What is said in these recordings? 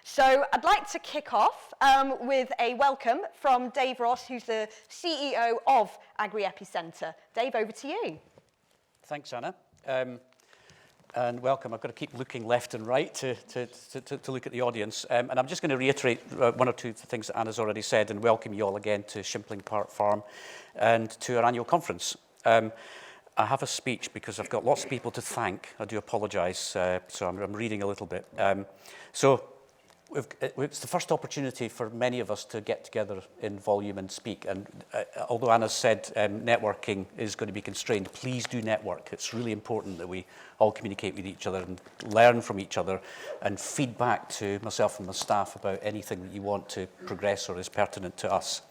So I'd like to kick off with a welcome from Dave Ross, who's the CEO of Agri-EPI Centre. Dave, over to you. Thanks, Anna. And welcome. I've got to keep looking left and right to look at the audience. And I'm just going to reiterate one or two things that Anna's already said and welcome you all again to Shimpling Park Farm and to our annual conference. I have a speech because I've got lots of people to thank. I do apologise, so I'm reading a little bit. It's the first opportunity for many of us to get together in volume and speak. And although Anna said networking is going to be constrained, please do network. It's really important that we all communicate with each other and learn from each other and feed back to myself and my staff about anything that you want to progress or is pertinent to us.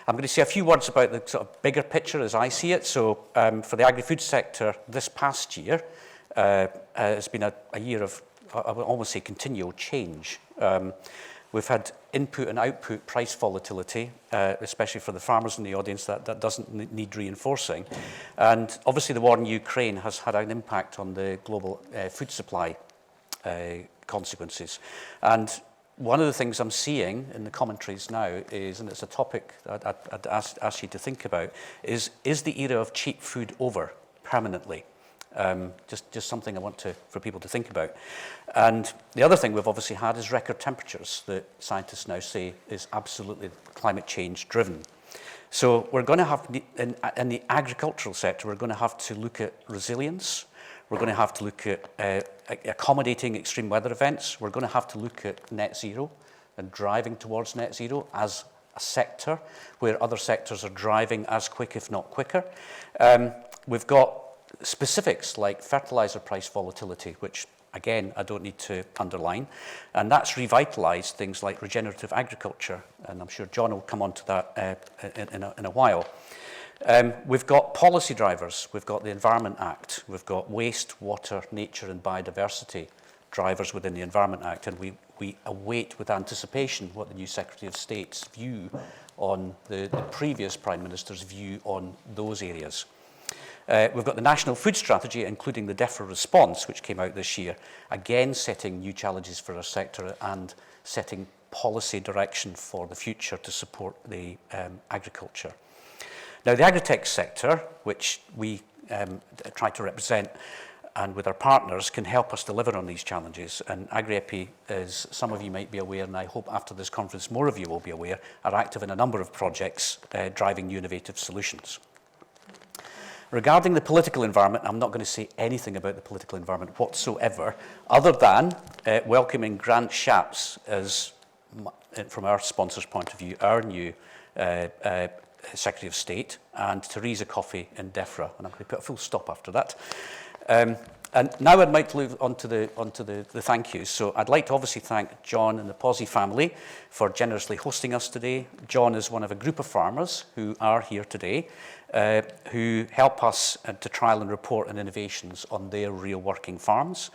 I'm going to say a few words about the sort of bigger picture as I see it. So for the agri-food sector, this past year has been a year of, I would almost say, continual change. We've had input and output price volatility, especially for the farmers in the audience, that doesn't need reinforcing. And obviously the war in Ukraine has had an impact on the global food supply consequences. And one of the things I'm seeing in the commentaries now is, and it's a topic I'd ask you to think about, is the era of cheap food over permanently? Just something I want for people to think about. And the other thing we've obviously had is record temperatures that scientists now say is absolutely climate change driven. So we're going to have, in the agricultural sector, we're going to have to look at resilience. We're going to have to look at accommodating extreme weather events. We're going to have to look at net zero and driving towards net zero as a sector where other sectors are driving as quick, if not quicker. We've got specifics like fertilizer price volatility, which again I don't need to underline, and that's revitalized things like regenerative agriculture, and I'm sure John will come on to that in a while. We've got policy drivers. We've got the Environment Act. We've got waste, water, nature and biodiversity drivers within the Environment Act, and we await with anticipation what the new Secretary of State's view on the previous Prime Minister's view on those areas. We've got the National Food Strategy, including the DEFRA response, which came out this year, again setting new challenges for our sector and setting policy direction for the future to support the agriculture. Now, the agri-tech sector, which we try to represent and with our partners, can help us deliver on these challenges. And Agri-EPI, as some of you might be aware, and I hope after this conference more of you will be aware, are active in a number of projects driving new innovative solutions. Regarding the political environment, I'm not going to say anything about the political environment whatsoever, other than welcoming Grant Shapps as, from our sponsor's point of view, our new Secretary of State, and Theresa Coffey in DEFRA. And I'm going to put a full stop after that. And now I'd like to move on to the thank yous. So I'd like to obviously thank John and the Pawsey family for generously hosting us today. John is one of a group of farmers who are here today, who help us to trial and report on innovations on their real working farms.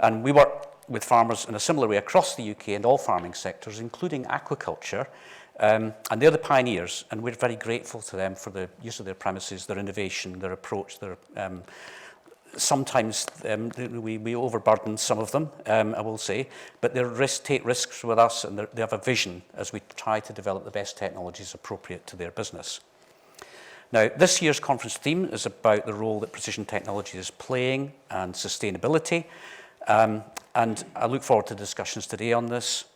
And we work with farmers in a similar way across the UK and all farming sectors, including aquaculture. And they're the pioneers, and we're very grateful to them for the use of their premises, their innovation, their approach, their sometimes we overburden some of them, I will say, but they take risks with us, and they have a vision as we try to develop the best technologies appropriate to their business. Now, this year's conference theme is about the role that precision technology is playing and sustainability, and I look forward to discussions today on this.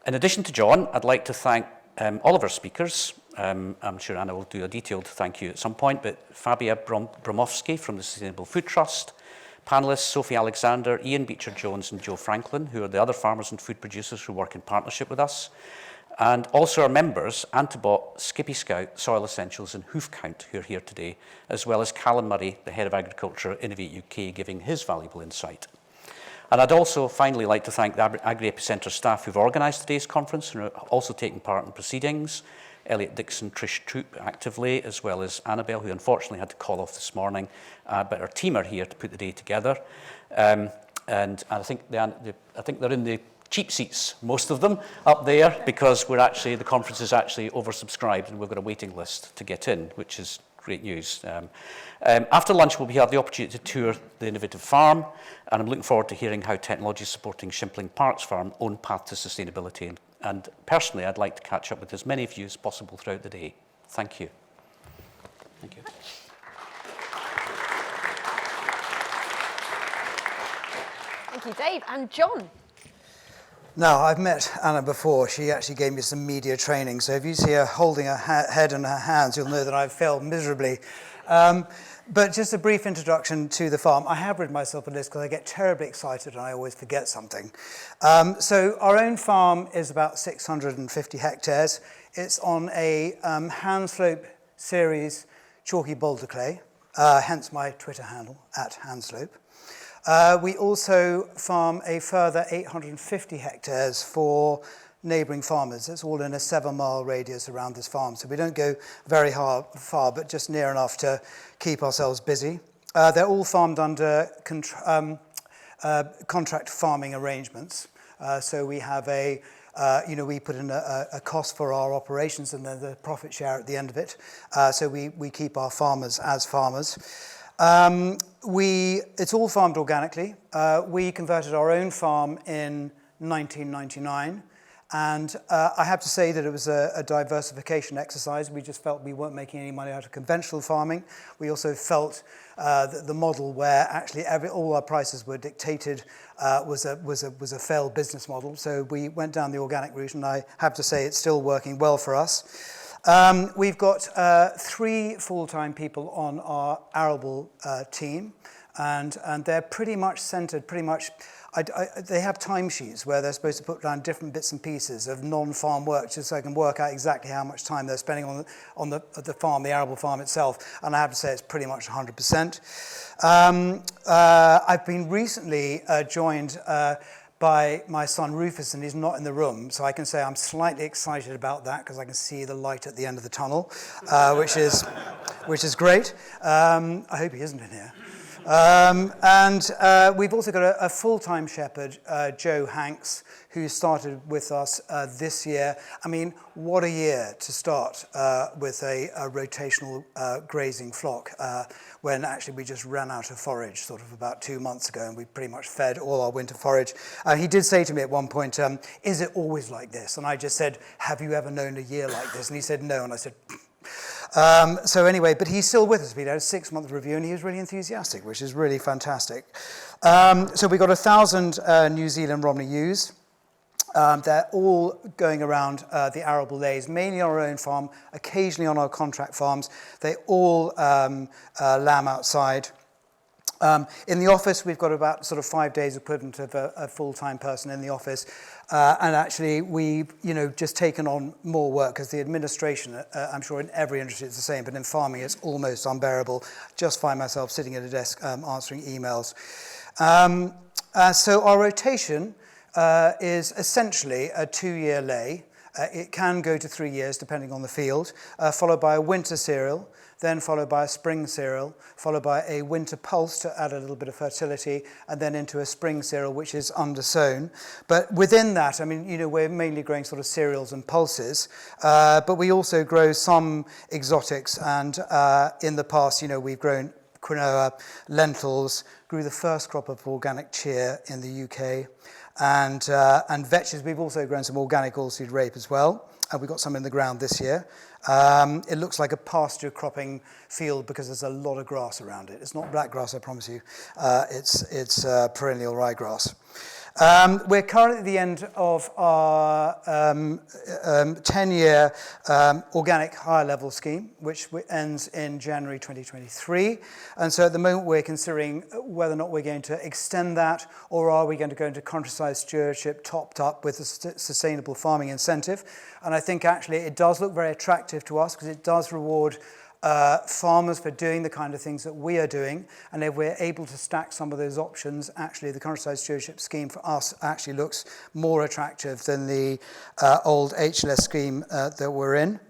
In addition to John, I'd like to thank all of our speakers. I'm sure Anna will do a detailed thank you at some point, but Fabia Bromovsky from the Sustainable Food Trust, panellists Sophie Alexander, Ian Beecher-Jones and Joe Franklin, who are the other farmers and food producers who work in partnership with us, and also our members, Antibot, Skippy Scout, Soil Essentials and Hoof Count, who are here today, as well as Callum Murray, the Head of Agriculture at Innovate UK, giving his valuable insight. And I'd also finally like to thank the Agri-EPI Centre staff who've organised today's conference and are also taking part in proceedings. Elliot Dixon, Trish Troop actively, as well as Annabelle, who unfortunately had to call off this morning, but our team are here to put the day together. And I think they're in the cheap seats, most of them, up there, because the conference is actually oversubscribed and we've got a waiting list to get in, which is great news. After lunch, we'll have the opportunity to tour the innovative farm, and I'm looking forward to hearing how technology is supporting Shimpling Park Farm's own path to sustainability. And personally, I'd like to catch up with as many of you as possible throughout the day. Thank you. Thank you. Thank you, Dave. And John. Now, I've met Anna before. She actually gave me some media training. So if you see her holding her head in her hands, you'll know that I've failed miserably. But just a brief introduction to the farm. I have written myself a list because I get terribly excited and I always forget something. So our own farm is about 650 hectares. It's on a hand slope series chalky boulder clay, hence my Twitter handle, @handslope. We also farm a further 850 hectares for neighbouring farmers. It's all in a 7-mile radius around this farm. So we don't go very far, but just near enough to keep ourselves busy. They're all farmed under contract farming arrangements. So we have we put in a cost for our operations and then the profit share at the end of it. So we keep our farmers as farmers. It's all farmed organically. We converted our own farm in 1999. And I have to say that it was a diversification exercise. We just felt we weren't making any money out of conventional farming. We also felt that the model where actually all our prices were dictated was a failed business model. So we went down the organic route, and I have to say it's still working well for us. We've got 3 full-time people on our arable team, and they're pretty much centred, they have timesheets where they're supposed to put down different bits and pieces of non-farm work just so I can work out exactly how much time they're spending on the farm, the arable farm itself, and I have to say it's pretty much 100%. I've been recently joined by my son Rufus, and he's not in the room, so I can say I'm slightly excited about that because I can see the light at the end of the tunnel, which is great. I hope he isn't in here. We've also got a full-time shepherd, Joe Hanks, who started with us this year. I mean, what a year to start with a rotational grazing flock when actually we just ran out of forage sort of about 2 months ago, and we pretty much fed all our winter forage. He did say to me at one point, is it always like this? And I just said, have you ever known a year like this? And he said, no. And I said, so anyway, but he's still with us. We had a 6-month review, and he was really enthusiastic, which is really fantastic. So we got 1,000 New Zealand Romney ewes. They're all going around the arable lays, mainly on our own farm, occasionally on our contract farms. They all lamb outside. In the office, we've got about sort of 5 days equivalent of a full-time person in the office. And actually, we've just taken on more work because the administration, I'm sure in every industry it's the same, but in farming it's almost unbearable. Just find myself sitting at a desk answering emails. So our rotation is essentially a 2-year lay. It can go to 3 years depending on the field, followed by a winter cereal, then followed by a spring cereal, followed by a winter pulse to add a little bit of fertility, and then into a spring cereal, which is undersown. But within that, I mean, we're mainly growing sort of cereals and pulses, but we also grow some exotics, and in the past, we've grown quinoa, lentils, grew the first crop of organic chia in the UK, and vetches. We've also grown some organic oilseed rape as well, and we've got some in the ground this year. It looks like a pasture cropping field because there's a lot of grass around it. It's not black grass, I promise you. It's perennial ryegrass. We're currently at the end of our 10-year organic higher level scheme, which ends in January 2023. And so at the moment, we're considering whether or not we're going to extend that, or are we going to go into countryside stewardship topped up with a sustainable farming incentive. And I think actually it does look very attractive to us because it does reward farmers for doing the kind of things that we are doing, and if we're able to stack some of those options, actually the countryside stewardship scheme for us actually looks more attractive than the old HLS scheme that we're in.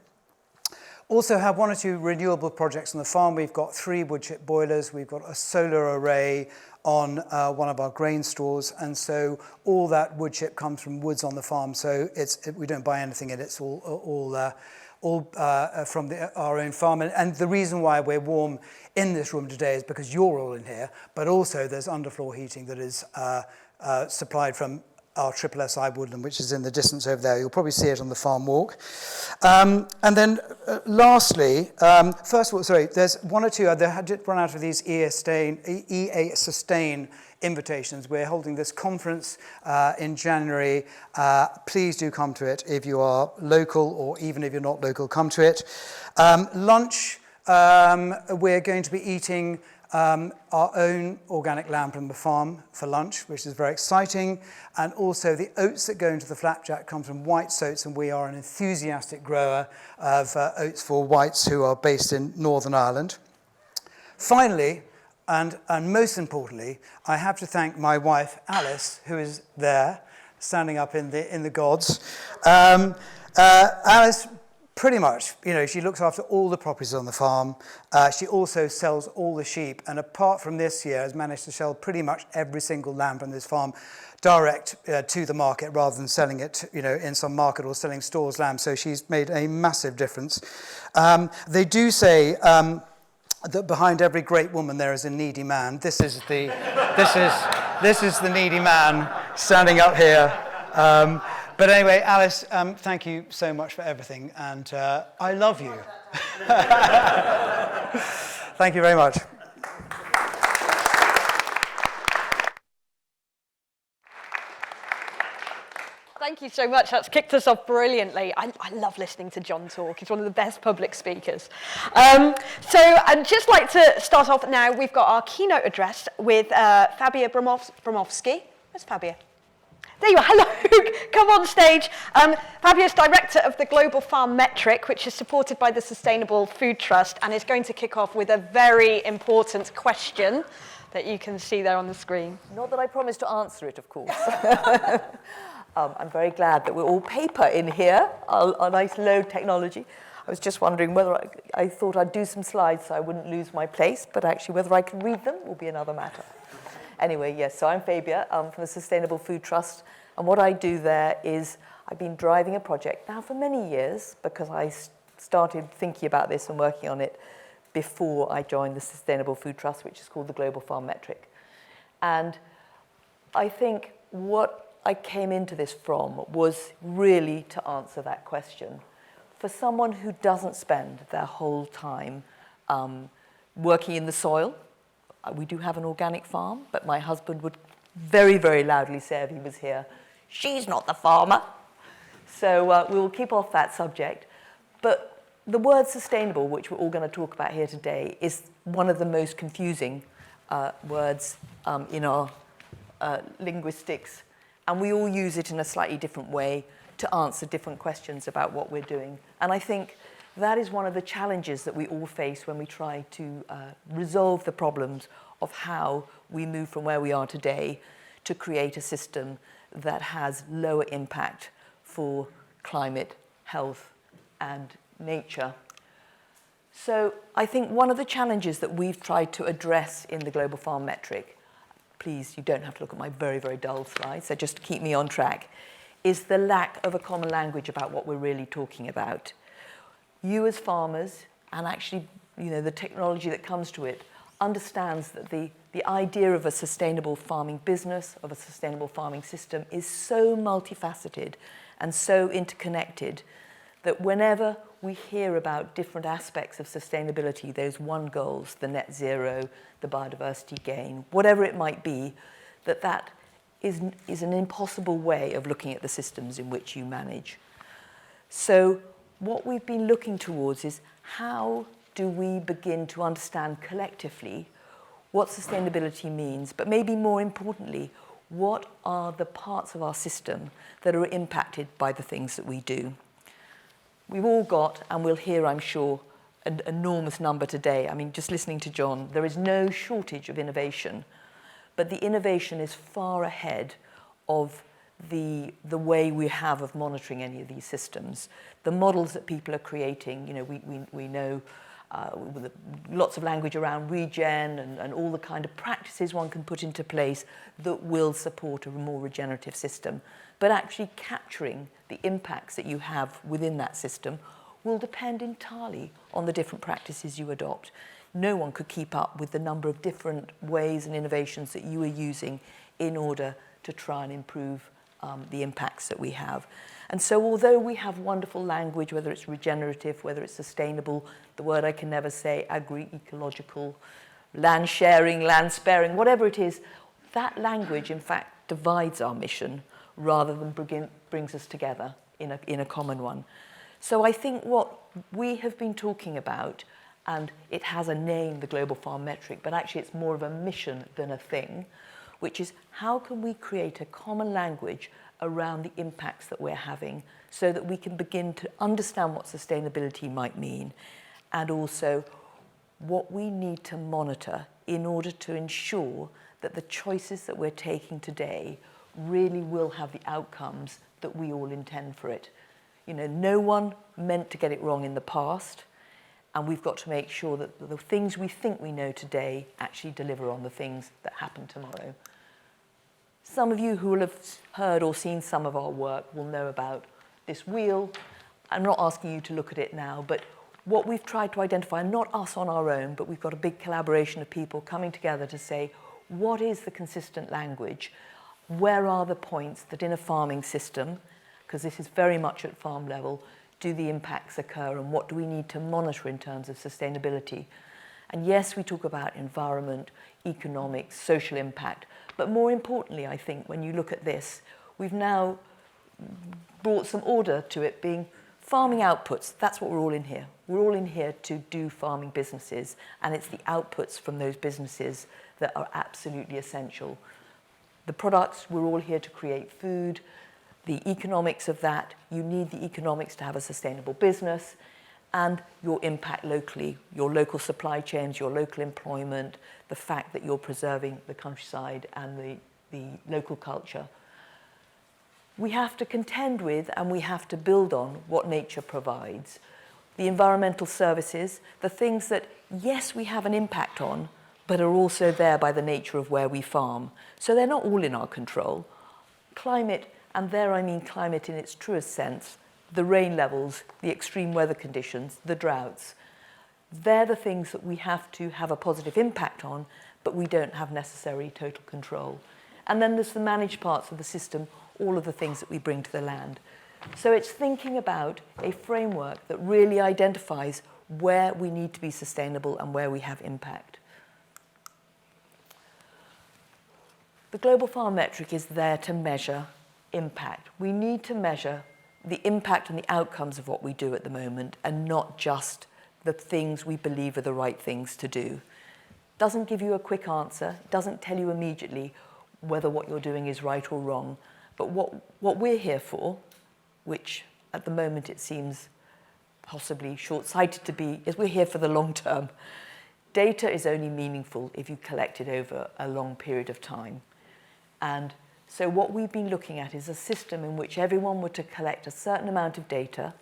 Also have 1 or 2 renewable projects on the farm. We've got 3 wood chip boilers, we've got a solar array on one of our grain stores, and so all that wood chip comes from woods on the farm, so we don't buy anything in it, it's all all from our own farm. And the reason why we're warm in this room today is because you're all in here, but also there's underfloor heating that is supplied from our SSSI woodland, which is in the distance over there. You'll probably see it on the farm walk. And then lastly, first of all, sorry, there's one or two, they had run out of these EA Sustain invitations. We're holding this conference in January. Please do come to it if you are local, or even if you're not local, come to it. Lunch, we're going to be eating our own organic lamb from the farm for lunch, which is very exciting. And also the oats that go into the flapjack come from White's Oats, and we are an enthusiastic grower of oats for White's, who are based in Northern Ireland. Finally, and most importantly, I have to thank my wife, Alice, who is there, standing up in the gods. Alice, pretty much, she looks after all the properties on the farm. She also sells all the sheep, and apart from this year, has managed to sell pretty much every single lamb from this farm direct to the market, rather than selling it, in some market or selling stores lamb. So she's made a massive difference. They do say that behind every great woman there is a needy man. This is the needy man standing up here. But anyway, Alice, thank you so much for everything, and I love you. Thank you very much. Thank you so much. That's kicked us off brilliantly. I love listening to John talk. He's one of the best public speakers. So I'd just like to start off now. We've got our keynote address with Fabia Bromovsky. Where's Fabia? There you are. Hello. Come on stage. Fabia is director of the Global Farm Metric, which is supported by the Sustainable Food Trust, and is going to kick off with a very important question that you can see there on the screen. Not that I promised to answer it, of course. I'm very glad that we're all paper in here, our nice low technology. I was just wondering whether I thought I'd do some slides so I wouldn't lose my place, but actually whether I can read them will be another matter. Anyway, yes, so I'm Fabia from the Sustainable Food Trust, and what I do there is I've been driving a project now for many years, because I started thinking about this and working on it before I joined the Sustainable Food Trust, which is called the Global Farm Metric. And I think what I came into this from was really to answer that question. For someone who doesn't spend their whole time working in the soil, we do have an organic farm, but my husband would very, very loudly say if he was here, she's not the farmer. So we will keep off that subject. But the word sustainable, which we're all going to talk about here today, is one of the most confusing words in our linguistics. And we all use it in a slightly different way to answer different questions about what we're doing. And I think that is one of the challenges that we all face when we try to resolve the problems of how we move from where we are today to create a system that has lower impact for climate, health, and nature. So I think one of the challenges that we've tried to address in the Global Farm Metric, please, you don't have to look at my very, very dull slides, so just to keep me on track, is the lack of a common language about what we're really talking about. You as farmers, and actually, the technology that comes to it, understands that the idea of a sustainable farming business, of a sustainable farming system, is so multifaceted and so interconnected that whenever we hear about different aspects of sustainability, those one goals, the net zero, the biodiversity gain, whatever it might be, that is an impossible way of looking at the systems in which you manage. So what we've been looking towards is how do we begin to understand collectively what sustainability means, but maybe more importantly, what are the parts of our system that are impacted by the things that we do. We've all got, and we'll hear, I'm sure, an enormous number today. I mean, just listening to John, there is no shortage of innovation, but the innovation is far ahead of the way we have of monitoring any of these systems. The models that people are creating, we know lots of language around regen and all the kind of practices one can put into place that will support a more regenerative system, but actually capturing the impacts that you have within that system will depend entirely on the different practices you adopt. No one could keep up with the number of different ways and innovations that you are using in order to try and improve the impacts that we have. And so although we have wonderful language, whether it's regenerative, whether it's sustainable, the word I can never say, agri-ecological, land sharing, land sparing, whatever it is, that language in fact divides our mission rather than brings us together in a common one. So I think what we have been talking about, and it has a name, the Global Farm Metric, but actually it's more of a mission than a thing, which is how can we create a common language around the impacts that we're having so that we can begin to understand what sustainability might mean, and also what we need to monitor in order to ensure that the choices that we're taking today really will have the outcomes that we all intend for it. You know, no one meant to get it wrong in the past, and we've got to make sure that the things we think we know today actually deliver on the things that happen tomorrow. Some of you who will have heard or seen some of our work will know about this wheel. I'm not asking you to look at it now, but what we've tried to identify, not us on our own, but we've got a big collaboration of people coming together to say, what is the consistent language? Where are the points that in a farming system, because this is very much at farm level, do the impacts occur, and what do we need to monitor in terms of sustainability? And yes, we talk about environment, economics, social impact, but more importantly, I think, when you look at this, we've now brought some order to it being farming outputs. That's what we're all in here. We're all in here to do farming businesses, and it's the outputs from those businesses that are absolutely essential. The products, we're all here to create food. The economics of that, you need the economics to have a sustainable business, and your impact locally, your local supply chains, your local employment, the fact that you're preserving the countryside and the local culture. We have to contend with and we have to build on what nature provides. The environmental services, the things that, yes, we have an impact on, but are also there by the nature of where we farm. So they're not all in our control. Climate, and there I mean climate in its truest sense, the rain levels, the extreme weather conditions, the droughts. They're the things that we have to have a positive impact on, but we don't have necessary total control. And then there's the managed parts of the system, all of the things that we bring to the land. So it's thinking about a framework that really identifies where we need to be sustainable and where we have impact. The Global Farm Metric is there to measure impact. We need to measure the impact and the outcomes of what we do at the moment, and not just the things we believe are the right things to do. Doesn't give you a quick answer, doesn't tell you immediately whether what you're doing is right or wrong, but what we're here for, which at the moment it seems possibly short-sighted to be, is we're here for the long term. Data is only meaningful if you collect it over a long period of time. And so what we've been looking at is a system in which everyone were to collect a certain amount of data,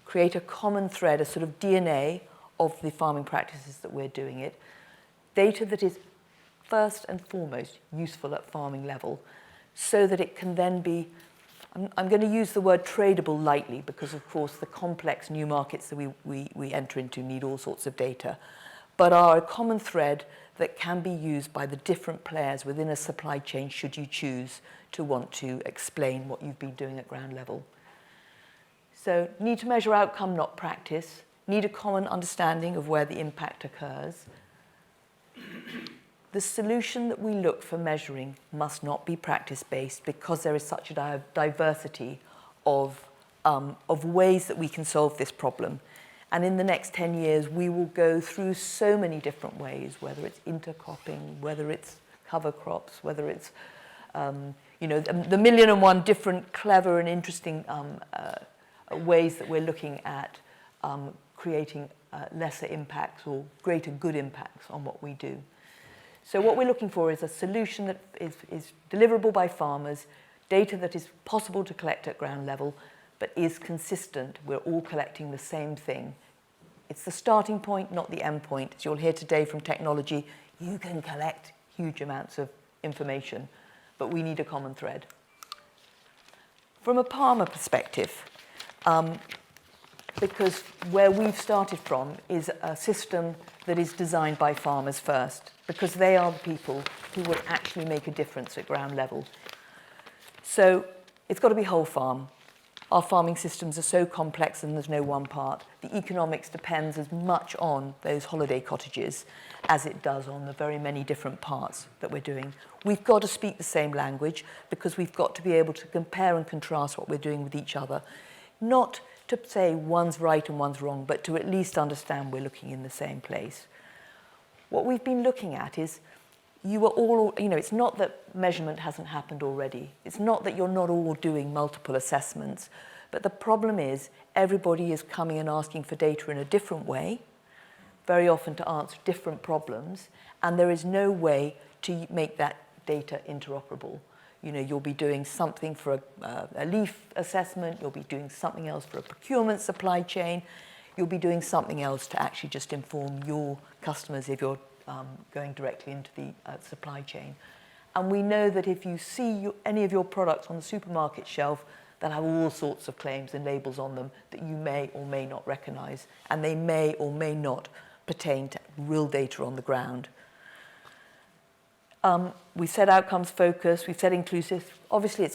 create a common thread, a sort of DNA of the farming practices that we're doing it, data that is first and foremost useful at farming level, so that it can then be, I'm going to use the word tradable lightly, because of course the complex new markets that we enter into need all sorts of data, but are a common thread that can be used by the different players within a supply chain should you choose to want to explain what you've been doing at ground level. So need to measure outcome, not practice. Need a common understanding of where the impact occurs. The solution that we look for measuring must not be practice-based, because there is such a diversity of ways that we can solve this problem. And in the next 10 years, we will go through so many different ways, whether it's intercropping, whether it's cover crops, whether it's, the million and one different clever and interesting ways that we're looking at creating lesser impacts or greater good impacts on what we do. So what we're looking for is a solution that is deliverable by farmers, data that is possible to collect at ground level, but is consistent. We're all collecting the same thing. It's the starting point, not the end point. As you'll hear today from technology, you can collect huge amounts of information, but we need a common thread. From a farmer perspective, because where we've started from is a system that is designed by farmers first, because they are the people who will actually make a difference at ground level. So it's got to be whole farm. Our farming systems are so complex and there's no one part. The economics depends as much on those holiday cottages as it does on the very many different parts that we're doing. We've got to speak the same language because we've got to be able to compare and contrast what we're doing with each other. Not to say one's right and one's wrong, but to at least understand we're looking in the same place. What we've been looking at is you are all, it's not that measurement hasn't happened already. It's not that you're not all doing multiple assessments, but the problem is everybody is coming and asking for data in a different way, very often to answer different problems, and there is no way to make that data interoperable. You'll be doing something for a leaf assessment, you'll be doing something else for a procurement supply chain, you'll be doing something else to actually just inform your customers if you're going directly into the supply chain. And we know that if you see any of your products on the supermarket shelf that have all sorts of claims and labels on them that you may or may not recognise, and they may or may not pertain to real data on the ground. We said outcomes focused, we've said inclusive. Obviously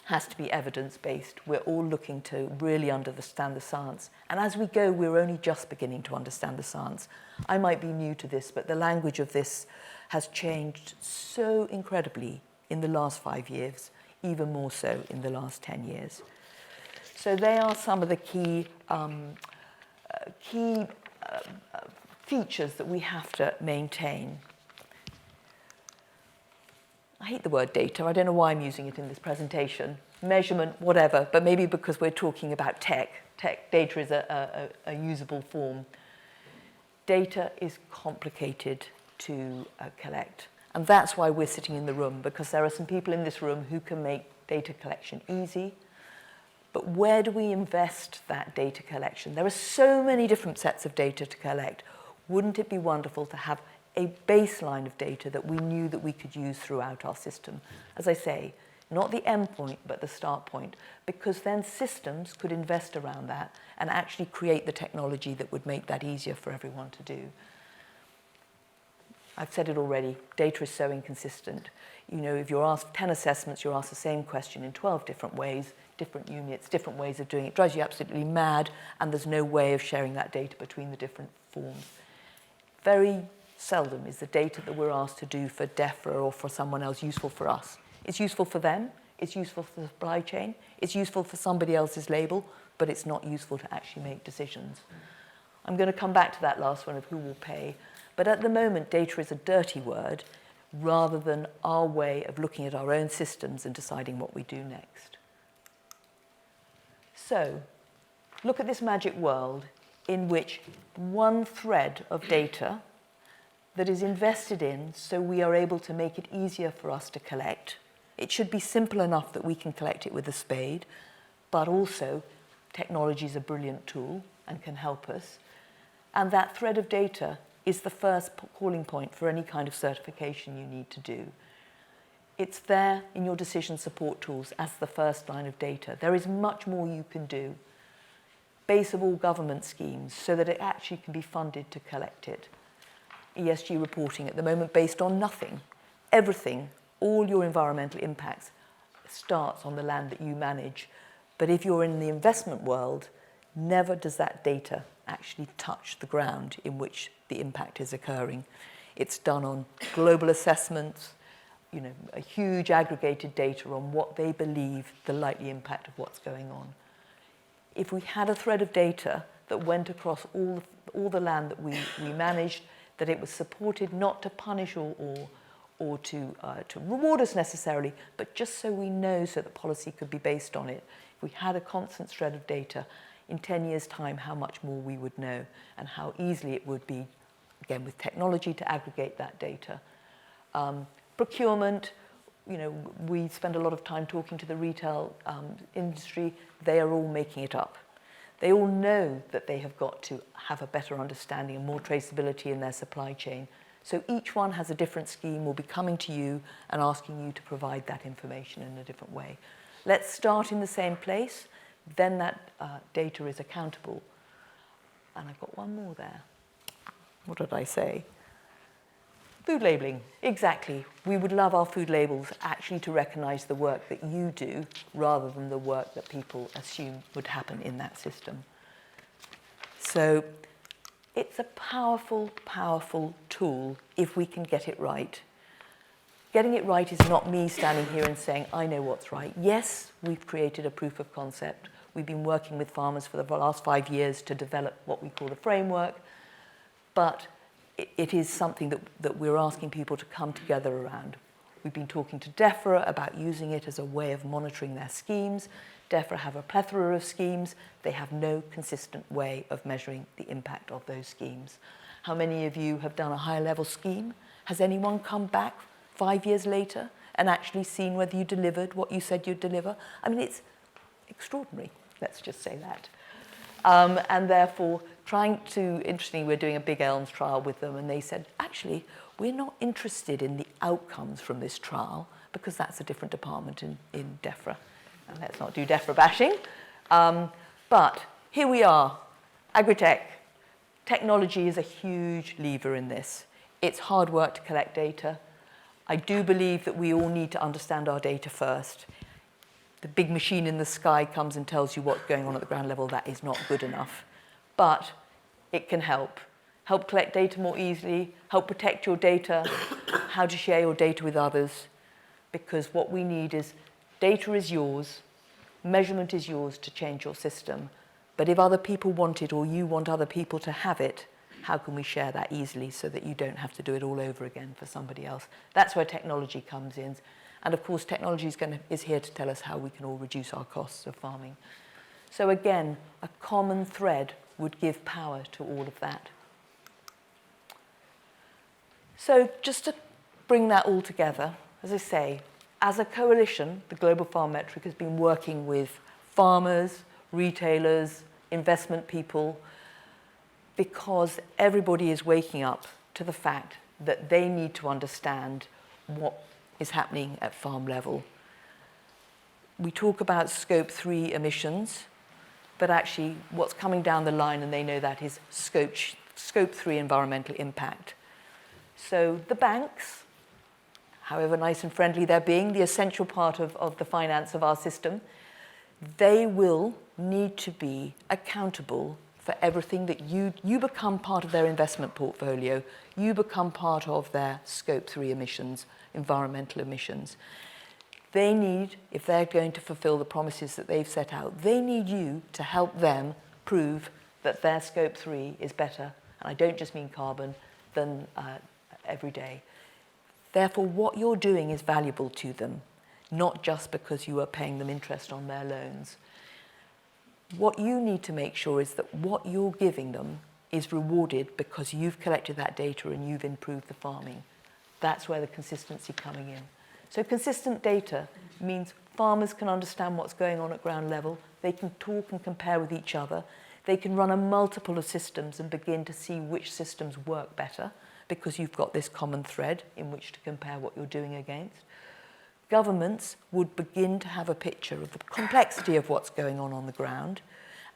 has to be evidence-based. We're all looking to really understand the science. And as we go, we're only just beginning to understand the science. I might be new to this, but the language of this has changed so incredibly in the last 5 years, even more so in the last 10 years. So they are some of the key features that we have to maintain. I hate the word data. I don't know why I'm using it in this presentation. Measurement, whatever, but maybe because we're talking about tech. Data is a usable form. Data is complicated to collect. And that's why we're sitting in the room, because there are some people in this room who can make data collection easy. But where do we invest that data collection? There are so many different sets of data to collect. Wouldn't it be wonderful to have a baseline of data that we knew that we could use throughout our system? As I say, not the end point, but the start point, because then systems could invest around that and actually create the technology that would make that easier for everyone to do. I've said it already, data is so inconsistent. If you're asked 10 assessments, you're asked the same question in 12 different ways, different units, different ways of doing it. It drives you absolutely mad, and there's no way of sharing that data between the different forms. Very seldom is the data that we're asked to do for DEFRA or for someone else useful for us. It's useful for them, it's useful for the supply chain, it's useful for somebody else's label, but it's not useful to actually make decisions. I'm going to come back to that last one of who will pay, but at the moment data is a dirty word rather than our way of looking at our own systems and deciding what we do next. So, look at this magic world in which one thread of data that is invested in so we are able to make it easier for us to collect. It should be simple enough that we can collect it with a spade, but also technology is a brilliant tool and can help us. And that thread of data is the first calling point for any kind of certification you need to do. It's there in your decision support tools as the first line of data. There is much more you can do. Base of all government schemes so that it actually can be funded to collect it. ESG reporting at the moment based on nothing. Everything, all your environmental impacts starts on the land that you manage. But if you're in the investment world, never does that data actually touch the ground in which the impact is occurring. It's done on global assessments, a huge aggregated data on what they believe the likely impact of what's going on. If we had a thread of data that went across all the land that we managed, that it was supported not to punish or to reward us necessarily, but just so we know so that policy could be based on it. If we had a constant thread of data, in 10 years' time, how much more we would know and how easily it would be, again, with technology to aggregate that data. Procurement, we spend a lot of time talking to the retail industry. They are all making it up. They all know that they have got to have a better understanding and more traceability in their supply chain. So each one has a different scheme, will be coming to you and asking you to provide that information in a different way. Let's start in the same place, then that data is accountable. And I've got one more there. What did I say? Food labelling, exactly. We would love our food labels actually to recognise the work that you do rather than the work that people assume would happen in that system. So it's a powerful, powerful tool if we can get it right. Getting it right is not me standing here and saying, I know what's right. Yes, we've created a proof of concept. We've been working with farmers for the last 5 years to develop what we call the framework, but it is something that we're asking people to come together around. We've been talking to DEFRA about using it as a way of monitoring their schemes. DEFRA have a plethora of schemes. They have no consistent way of measuring the impact of those schemes. How many of you have done a higher level scheme? Has anyone come back 5 years later and actually seen whether you delivered what you said you'd deliver? I mean, it's extraordinary, let's just say that. And therefore, interestingly, we're doing a Big Elms trial with them, and they said, actually, we're not interested in the outcomes from this trial because that's a different department in DEFRA. And let's not do DEFRA bashing. But here we are, agri-tech. Technology is a huge lever in this. It's hard work to collect data. I do believe that we all need to understand our data first. The big machine in the sky comes and tells you what's going on at the ground level. That is not good enough. But it can help. Help collect data more easily, help protect your data, how to share your data with others. Because what we need is data is yours, measurement is yours to change your system. But if other people want it or you want other people to have it, how can we share that easily so that you don't have to do it all over again for somebody else? That's where technology comes in. And of course, technology is here to tell us how we can all reduce our costs of farming. So again, a common thread would give power to all of that. So just to bring that all together, as I say, as a coalition, the Global Farm Metric has been working with farmers, retailers, investment people, because everybody is waking up to the fact that they need to understand what is happening at farm level. We talk about scope 3 emissions, but actually what's coming down the line, and they know that, is scope 3 environmental impact. So the banks, however nice and friendly they're being, the essential part of the finance of our system, they will need to be accountable for everything that you become part of their investment portfolio, you become part of their scope 3 emissions, environmental emissions. They need, if they're going to fulfill the promises that they've set out, they need you to help them prove that their scope 3 is better, and I don't just mean carbon, than every day. Therefore, what you're doing is valuable to them, not just because you are paying them interest on their loans. What you need to make sure is that what you're giving them is rewarded because you've collected that data and you've improved the farming. That's where the consistency coming in. So consistent data means farmers can understand what's going on at ground level, they can talk and compare with each other, they can run a multiple of systems and begin to see which systems work better because you've got this common thread in which to compare what you're doing against. Governments would begin to have a picture of the complexity of what's going on the ground,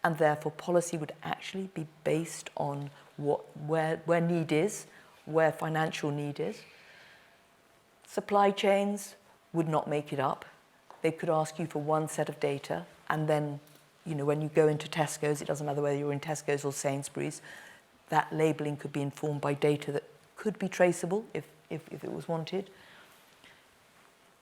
and therefore policy would actually be based on where need is, where financial need is. Supply chains would not make it up. They could ask you for one set of data, and then, when you go into Tesco's, it doesn't matter whether you're in Tesco's or Sainsbury's, that labelling could be informed by data that could be traceable if it was wanted.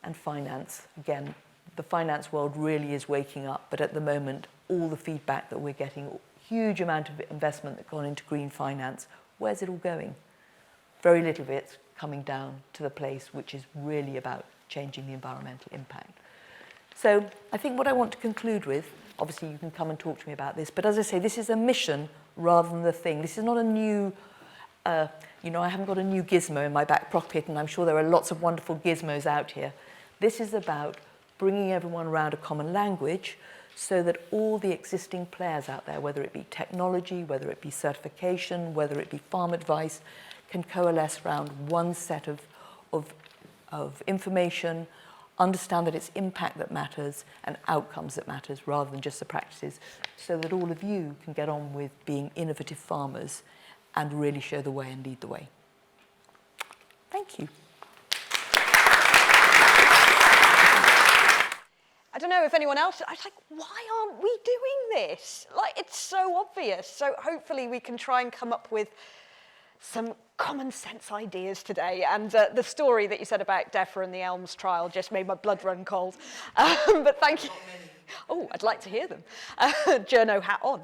And finance, again, the finance world really is waking up, but at the moment, all the feedback that we're getting, huge amount of investment that's gone into green finance, where's it all going? Very little of it's coming down to the place which is really about changing the environmental impact. So I think what I want to conclude with, obviously you can come and talk to me about this, but as I say, this is a mission rather than the thing. This is not a new, I haven't got a new gizmo in my back pocket, and I'm sure there are lots of wonderful gizmos out here. This is about bringing everyone around a common language so that all the existing players out there, whether it be technology, whether it be certification, whether it be farm advice, can coalesce around one set of information, understand that it's impact that matters and outcomes that matters rather than just the practices, so that all of you can get on with being innovative farmers and really show the way and lead the way. Thank you. I don't know if anyone else, I was like, why aren't we doing this? Like, it's so obvious. So hopefully we can try and come up with some common sense ideas today. And the story that you said about DEFRA and the ELMS trial just made my blood run cold. But thank you. Oh, I'd like to hear them. Journo hat on.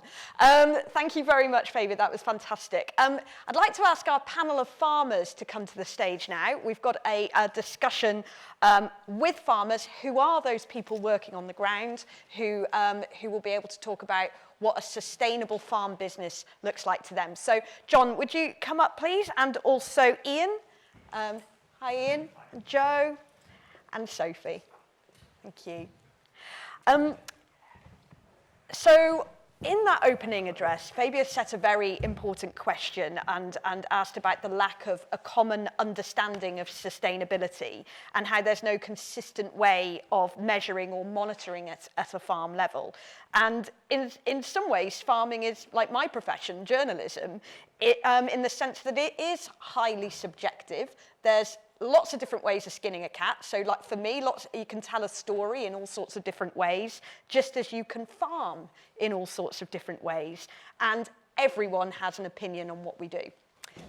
Thank you very much, Fabia. That was fantastic. I'd like to ask our panel of farmers to come to the stage now. We've got a discussion with farmers. Who are those people working on the ground who will be able to talk about what a sustainable farm business looks like to them. So, John, would you come up, please? And also Ian. Hi, Ian. Joe. And Sophie. Thank you. So in that opening address, Fabia set a very important question and asked about the lack of a common understanding of sustainability and how there's no consistent way of measuring or monitoring it at a farm level. And in some ways, farming is like my profession, journalism, in the sense that it is highly subjective. There's lots of different ways of skinning a cat. So like for me, you can tell a story in all sorts of different ways, just as you can farm in all sorts of different ways. And everyone has an opinion on what we do.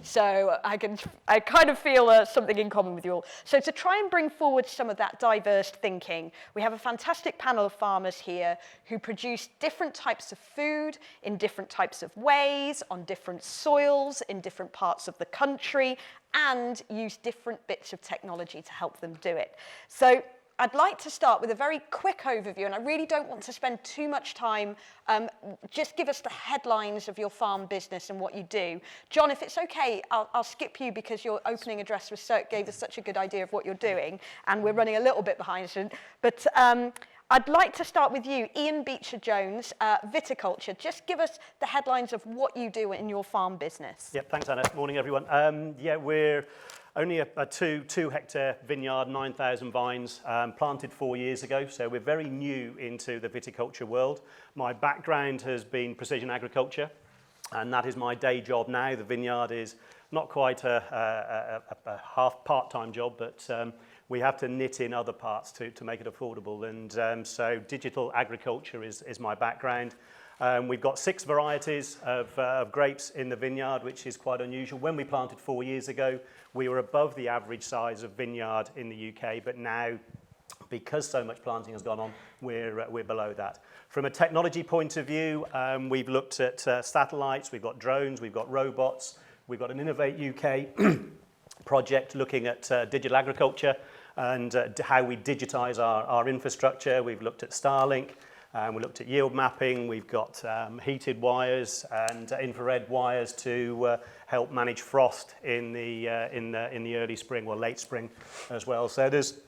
So I kind of feel something in common with you all. So to try and bring forward some of that diverse thinking, we have a fantastic panel of farmers here who produce different types of food in different types of ways, on different soils, in different parts of the country, and use different bits of technology to help them do it. So I'd like to start with a very quick overview, and I really don't want to spend too much time. Just give us the headlines of your farm business and what you do. John, if it's okay, I'll skip you because your opening address gave us such a good idea of what you're doing, and we're running a little bit behind. But I'd like to start with you, Ian Beecher-Jones, viticulture. Just give us the headlines of what you do in your farm business. Yep, thanks, Anna. Morning, everyone. We're only a 2-hectare vineyard, 9,000 vines, planted 4 years ago. So we're very new into the viticulture world. My background has been precision agriculture, and that is my day job now. The vineyard is not quite a half part-time job, but we have to knit in other parts to make it affordable. And so digital agriculture is my background. We've got 6 varieties of grapes in the vineyard, which is quite unusual. When we planted 4 years ago, we were above the average size of vineyard in the UK, but now, because so much planting has gone on, we're below that. From a technology point of view, we've looked at satellites, we've got drones, we've got robots, we've got an Innovate UK project looking at digital agriculture and how we digitize our infrastructure. We've looked at Starlink. We looked at yield mapping. We've got heated wires and infrared wires to help manage frost in the early spring or late spring as well. So there's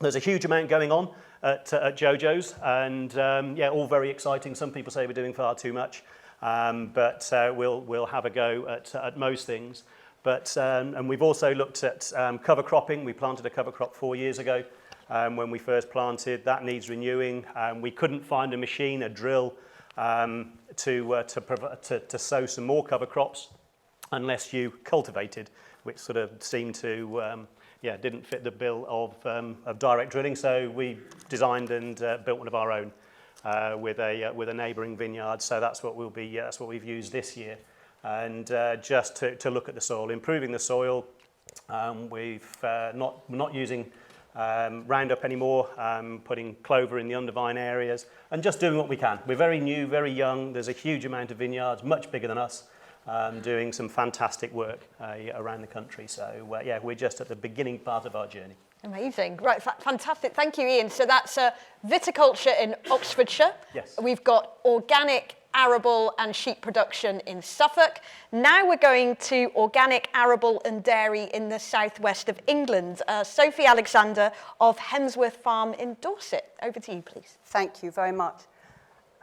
a huge amount going on at Jojo's, and all very exciting. Some people say we're doing far too much, but we'll have a go at most things. But and we've also looked at cover cropping. We planted a cover crop 4 years ago. When we first planted, that needs renewing. We couldn't find a machine, a drill, to sow some more cover crops unless you cultivated, which sort of seemed to, didn't fit the bill of direct drilling. So we designed and built one of our own with a neighbouring vineyard. So that's what that's what we've used this year, and just to look at the soil, improving the soil. We've not using Roundup anymore, putting clover in the undervine areas, and just doing what we can. We're very new, very young. There's a huge amount of vineyards, much bigger than us, doing some fantastic work around the country. So, we're just at the beginning part of our journey. Amazing. Right, fantastic. Thank you, Ian. So that's viticulture in Oxfordshire. Yes. We've got organic arable and sheep production in Suffolk. Now we're going to organic arable and dairy in the southwest of England. Sophie Alexander of Hemsworth Farm in Dorset. Over to you, please. Thank you very much.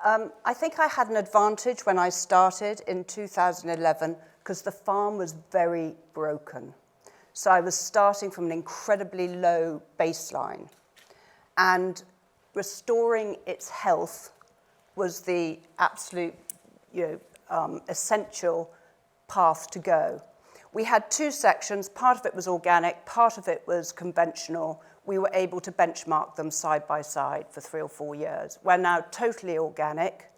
I think I had an advantage when I started in 2011 because the farm was very broken. So I was starting from an incredibly low baseline. and restoring its health was the absolute essential path to go. We had two sections. Part of it was organic, part of it was conventional. We were able to benchmark them side by side for 3 or 4 years. We're now totally organic,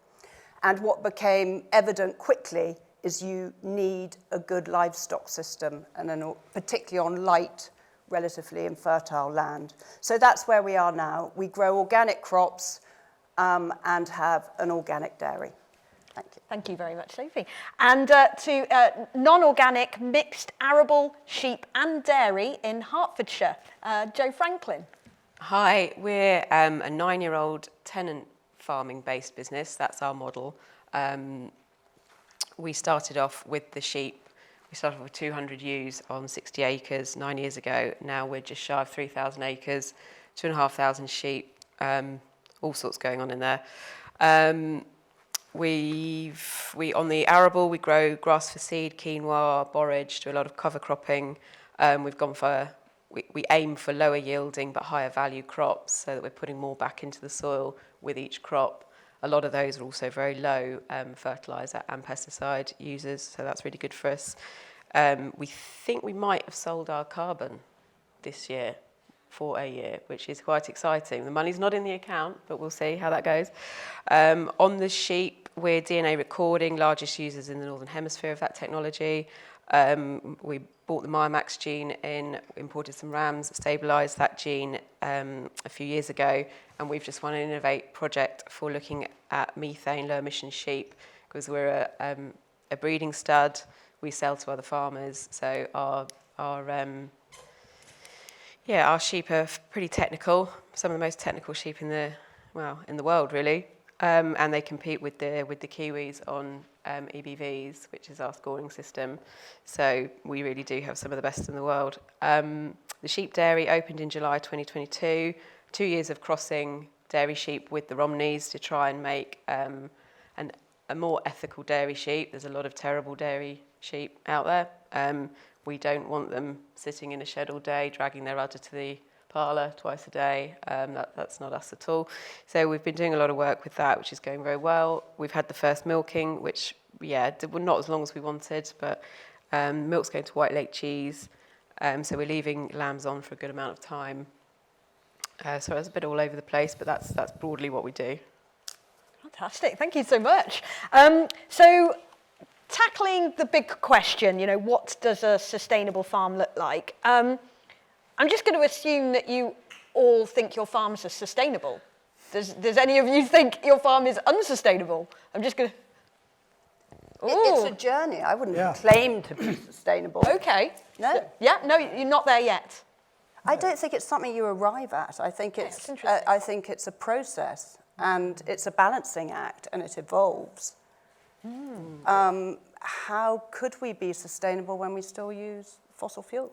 and what became evident quickly is you need a good livestock system, and particularly on light, relatively infertile land. So that's where we are now. We grow organic crops and have an organic dairy. Thank you. Thank you very much, Sophie. And to non-organic mixed arable sheep and dairy in Hertfordshire, Joe Franklin. Hi, we're a 9-year-old tenant farming-based business. That's our model. We started off with the sheep. We started off with 200 ewes on 60 acres 9 years ago. Now we're just shy of 3,000 acres, 2,500 sheep, all sorts going on in there. We on the arable, we grow grass for seed, quinoa, borage, do a lot of cover cropping. We've gone for, we aim for lower yielding but higher value crops so that we're putting more back into the soil with each crop. A lot of those are also very low fertiliser and pesticide users, so that's really good for us. We think we might have sold our carbon this year for a year, which is quite exciting. The money's not in the account, but we'll see how that goes. On the sheep, we're DNA recording, largest users in the Northern Hemisphere of that technology. We bought the Myomax gene in, imported some rams, stabilised that gene a few years ago, and we've just won an Innovate project for looking at methane low emission sheep, because we're a breeding stud. We sell to other farmers, so our sheep are pretty technical, some of the most technical sheep in the world, really. And they compete with the Kiwis on EBVs, which is our scoring system. So we really do have some of the best in the world. The sheep dairy opened in July 2022. 2 years of crossing dairy sheep with the Romneys to try and make a more ethical dairy sheep. There's a lot of terrible dairy sheep out there. We don't want them sitting in a shed all day, dragging their udder to the parlour twice a day. That's not us at all. So we've been doing a lot of work with that, which is going very well. We've had the first milking, which, not as long as we wanted, but milk's going to White Lake cheese. So we're leaving lambs on for a good amount of time. So it's a bit all over the place, but that's broadly what we do. Fantastic, thank you so much. So tackling the big question, what does a sustainable farm look like? I'm just going to assume that you all think your farms are sustainable. Does any of you think your farm is unsustainable? I'm just going to... It's a journey. I wouldn't claim to be sustainable. Okay. No. No, you're not there yet. I don't think it's something you arrive at. I think it's a process, and it's a balancing act, and it evolves. How could we be sustainable when we still use fossil fuel?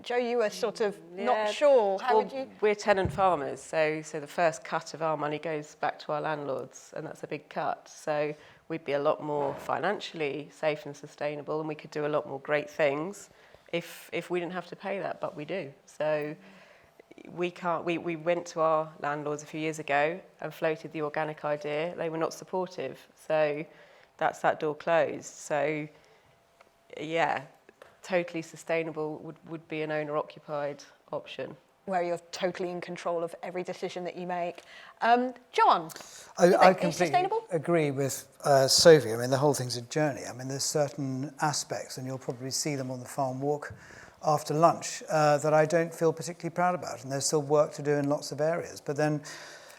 Joe, you were sort of not sure. How would you? We're tenant farmers, so the first cut of our money goes back to our landlords, and that's a big cut. So we'd be a lot more financially safe and sustainable, and we could do a lot more great things if we didn't have to pay that, but we do. So we can't. We went to our landlords a few years ago and floated the organic idea. They were not supportive, so that's that door closed. So totally sustainable would be an owner-occupied option. Where you're totally in control of every decision that you make. John, I completely agree with Sophie. I mean, the whole thing's a journey. I mean, there's certain aspects, and you'll probably see them on the farm walk after lunch, that I don't feel particularly proud about, and there's still work to do in lots of areas. But then,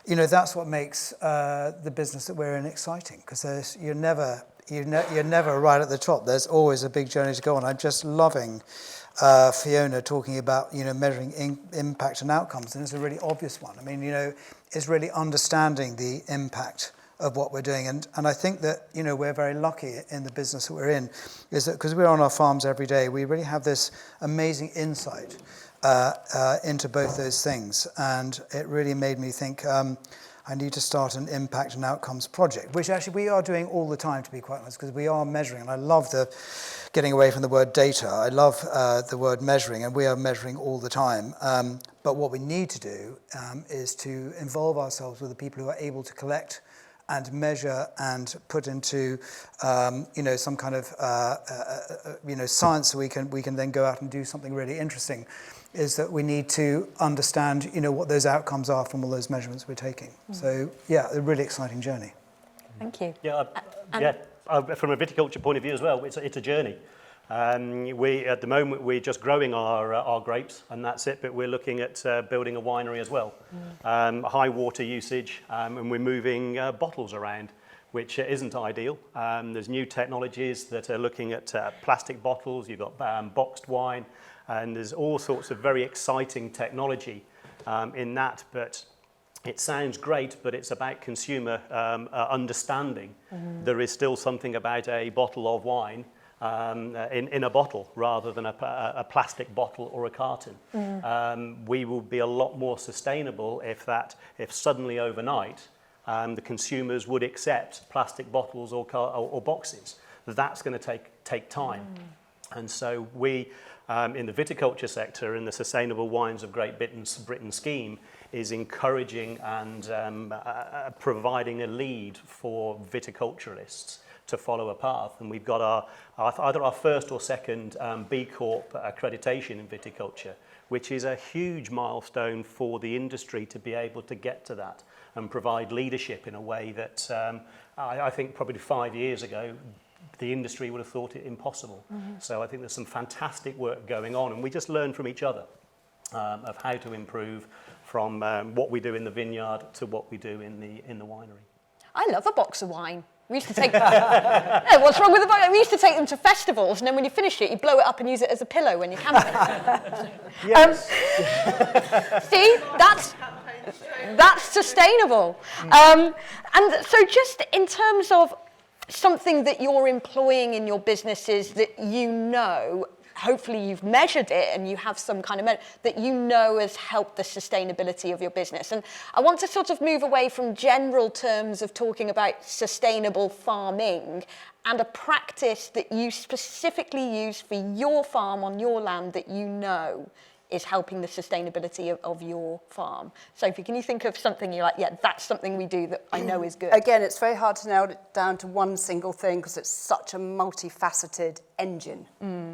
that's what makes the business that we're in exciting, because you're never right at the top. There's always a big journey to go on. I'm just loving Fiona talking about, measuring impact and outcomes, and it's a really obvious one. I mean, it's really understanding the impact of what we're doing. And I think that, we're very lucky in the business that we're in, is that because we're on our farms every day, we really have this amazing insight into both those things. And it really made me think, I need to start an impact and outcomes project, which actually we are doing all the time, to be quite honest, because we are measuring. And I love the getting away from the word data. I love the word measuring, and we are measuring all the time. But what we need to do is to involve ourselves with the people who are able to collect and measure and put into, some kind of, science, so we can then go out and do something really interesting. Is that we need to understand, what those outcomes are from all those measurements we're taking. So, yeah, a really exciting journey. Thank you. From a viticulture point of view as well, it's a journey. At the moment, we're just growing our grapes, and that's it, but we're looking at building a winery as well. High water usage, and we're moving bottles around, which isn't ideal. There's new technologies that are looking at plastic bottles. You've got boxed wine, and there's all sorts of very exciting technology in that, but it sounds great, but it's about consumer understanding. There is still something about a bottle of wine in a bottle rather than a plastic bottle or a carton. We will be a lot more sustainable if suddenly overnight the consumers would accept plastic bottles or boxes. That's going to take time. And so we, in the viticulture sector, in the Sustainable Wines of Great Britain scheme, is encouraging and providing a lead for viticulturists to follow a path. And we've got either our first or second B Corp accreditation in viticulture, which is a huge milestone for the industry to be able to get to that and provide leadership in a way that I think probably 5 years ago the industry would have thought it impossible. So I think there's some fantastic work going on, and we just learn from each other of how to improve from what we do in the vineyard to what we do in the winery. I love a box of wine. We used to take no, what's wrong with the box? We used to take them to festivals, and then when you finish it, you blow it up and use it as a pillow when you're camping. Yes. See, that's sustainable. And so just in terms of something that you're employing in your businesses that hopefully you've measured it and you have some kind of that has helped the sustainability of your business. And I want to sort of move away from general terms of talking about sustainable farming and a practice that you specifically use for your farm on your land that is helping the sustainability of your farm. Sophie, can you think of something you're like, yeah, that's something we do that I know is good? Again, it's very hard to nail it down to one single thing because it's such a multifaceted engine.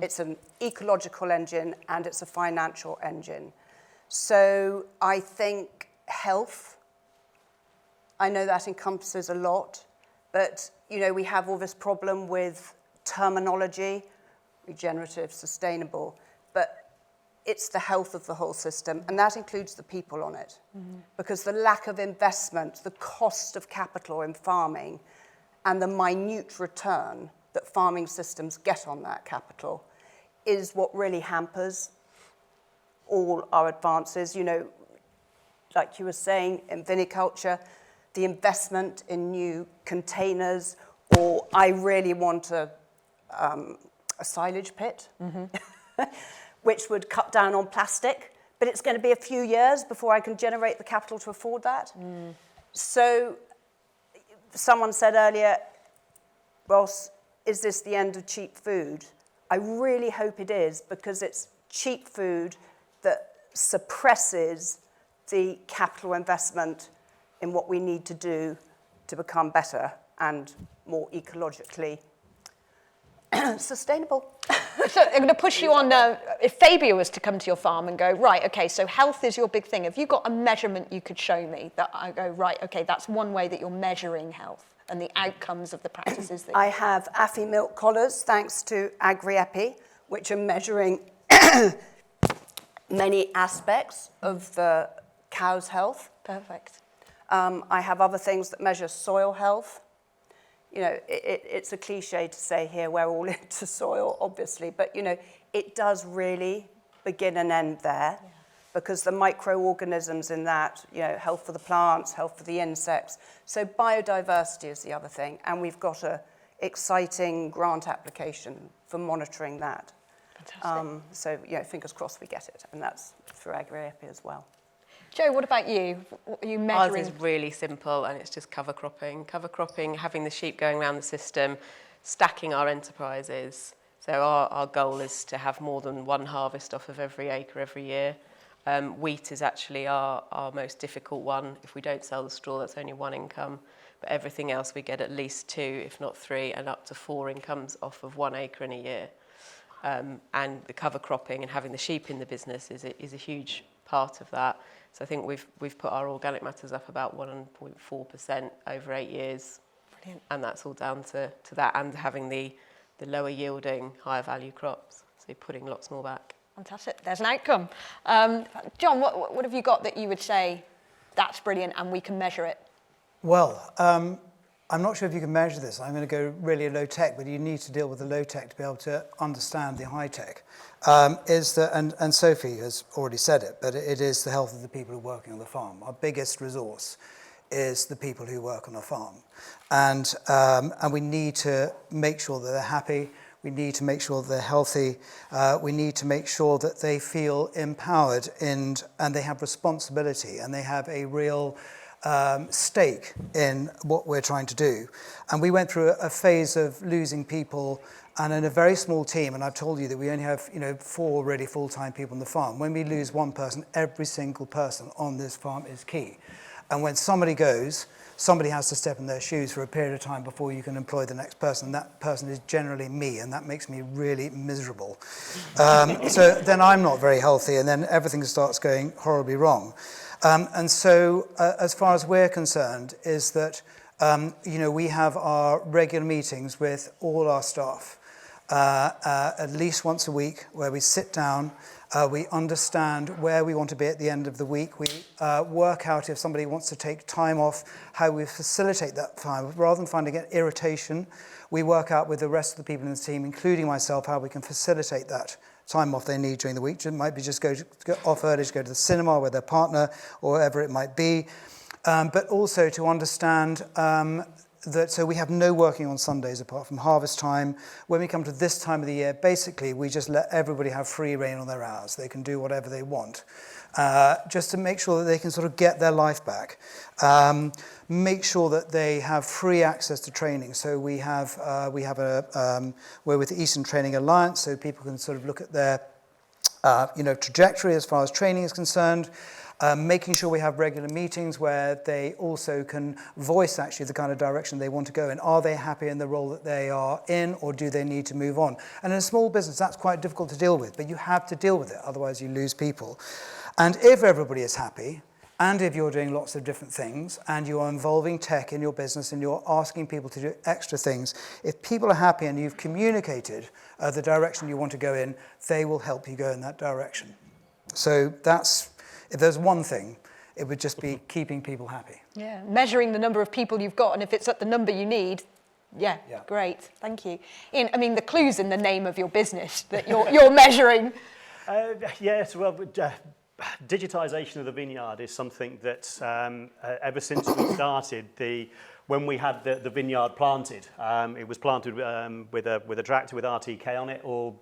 It's an ecological engine and it's a financial engine. So I think health, I know that encompasses a lot, but we have all this problem with terminology, regenerative, sustainable, but it's the health of the whole system, and that includes the people on it. Because the lack of investment, the cost of capital in farming, and the minute return that farming systems get on that capital is what really hampers all our advances. Like you were saying, in viniculture, the investment in new containers, or I really want a silage pit, which would cut down on plastic, but it's going to be a few years before I can generate the capital to afford that. So someone said earlier, Ross, is this the end of cheap food? I really hope it is, because it's cheap food that suppresses the capital investment in what we need to do to become better and more ecologically sustainable. So I'm going to push you on, if Fabia was to come to your farm and go, right, okay, so health is your big thing. Have you got a measurement you could show me that I go, right, okay, that's one way that you're measuring health and the outcomes of the practices that I have Affy milk collars, thanks to Agri-EPI, which are measuring many aspects of the cow's health. Perfect. I have other things that measure soil health. It's a cliche to say here we're all into soil, obviously, but, it does really begin and end there, because the microorganisms in that, health for the plants, health for the insects. So biodiversity is the other thing, and we've got an exciting grant application for monitoring that. Fantastic. So, fingers crossed we get it, and that's through Agri-EPI as well. Joe, what about you? What are you Ours measuring? is really simple, and it's just cover cropping. Cover cropping, having the sheep going around the system, stacking our enterprises. So our goal is to have more than one harvest off of every acre every year. Wheat is actually our most difficult one. If we don't sell the straw, that's only one income. But everything else, we get at least 2, if not 3, and up to 4 incomes off of 1 acre in a year. And the cover cropping and having the sheep in the business is a huge part of that. So I think we've put our organic matters up about 1.4% over 8 years. Brilliant. And that's all down to that, and having the lower yielding, higher value crops. So putting lots more back. Fantastic. There's an outcome. John, what have you got that you would say that's brilliant and we can measure it? Well, I'm not sure if you can measure this. I'm going to go really low tech, but you need to deal with the low tech to be able to understand the high tech. And Sophie has already said it, but it is the health of the people who are working on the farm. Our biggest resource is the people who work on the farm. And we need to make sure that they're happy. We need to make sure that they're healthy. We need to make sure that they feel empowered and they have responsibility and they have a real stake in what we're trying to do. And we went through a phase of losing people, and in a very small team, and I've told you that we only have 4 really full-time people on the farm. When we lose one person, every single person on this farm is key. And when somebody goes, somebody has to step in their shoes for a period of time before you can employ the next person. That person is generally me, and that makes me really miserable. So then I'm not very healthy, and then everything starts going horribly wrong. And so as far as we're concerned is that, we have our regular meetings with all our staff at least once a week, where we sit down, we understand where we want to be at the end of the week. We work out if somebody wants to take time off, how we facilitate that time. Rather than finding an irritation, we work out with the rest of the people in the team, including myself, how we can facilitate that time off they need during the week. It might be just go off early to go to the cinema with their partner or whatever it might be. But also to understand that, so we have no working on Sundays apart from harvest time. When we come to this time of the year, basically we just let everybody have free rein on their hours. They can do whatever they want, just to make sure that they can sort of get their life back. Make sure that they have free access to training. So we're with the Eastern Training Alliance, so people can sort of look at their trajectory as far as training is concerned. Making sure we have regular meetings where they also can voice actually the kind of direction they want to go in. Are they happy in the role that they are in, or do they need to move on? And in a small business, that's quite difficult to deal with, but you have to deal with it, otherwise you lose people. And if everybody is happy, and if you're doing lots of different things, and you are involving tech in your business, and you're asking people to do extra things, if people are happy and you've communicated the direction you want to go in, they will help you go in that direction. So that's, if there's one thing, it would just be keeping people happy. Yeah, measuring the number of people you've got, and if it's at the number you need, yeah. Great, thank you. Ian, I mean, the clue's in the name of your business that you're measuring. Yes, well, digitisation of the vineyard is something that ever since we started, when we had the vineyard planted, it was planted with a tractor with RTK on it, all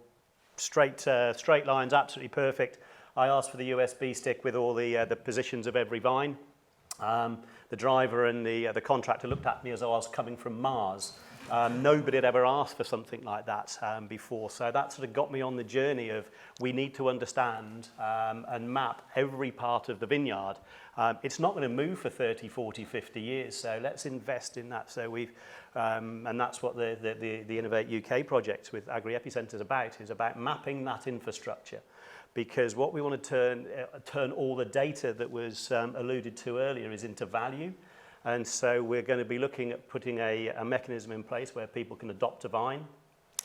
straight lines, absolutely perfect. I asked for the USB stick with all the positions of every vine. The driver and the contractor looked at me as though I was coming from Mars. Nobody had ever asked for something like that before. So that sort of got me on the journey of we need to understand and map every part of the vineyard. It's not going to move for 30, 40, 50 years, so let's invest in that. So we've, and that's what the Innovate UK project with Agri-EPI Centre is about mapping that infrastructure. Because what we want to turn all the data that was alluded to earlier is into value. And so we're going to be looking at putting a mechanism in place where people can adopt a vine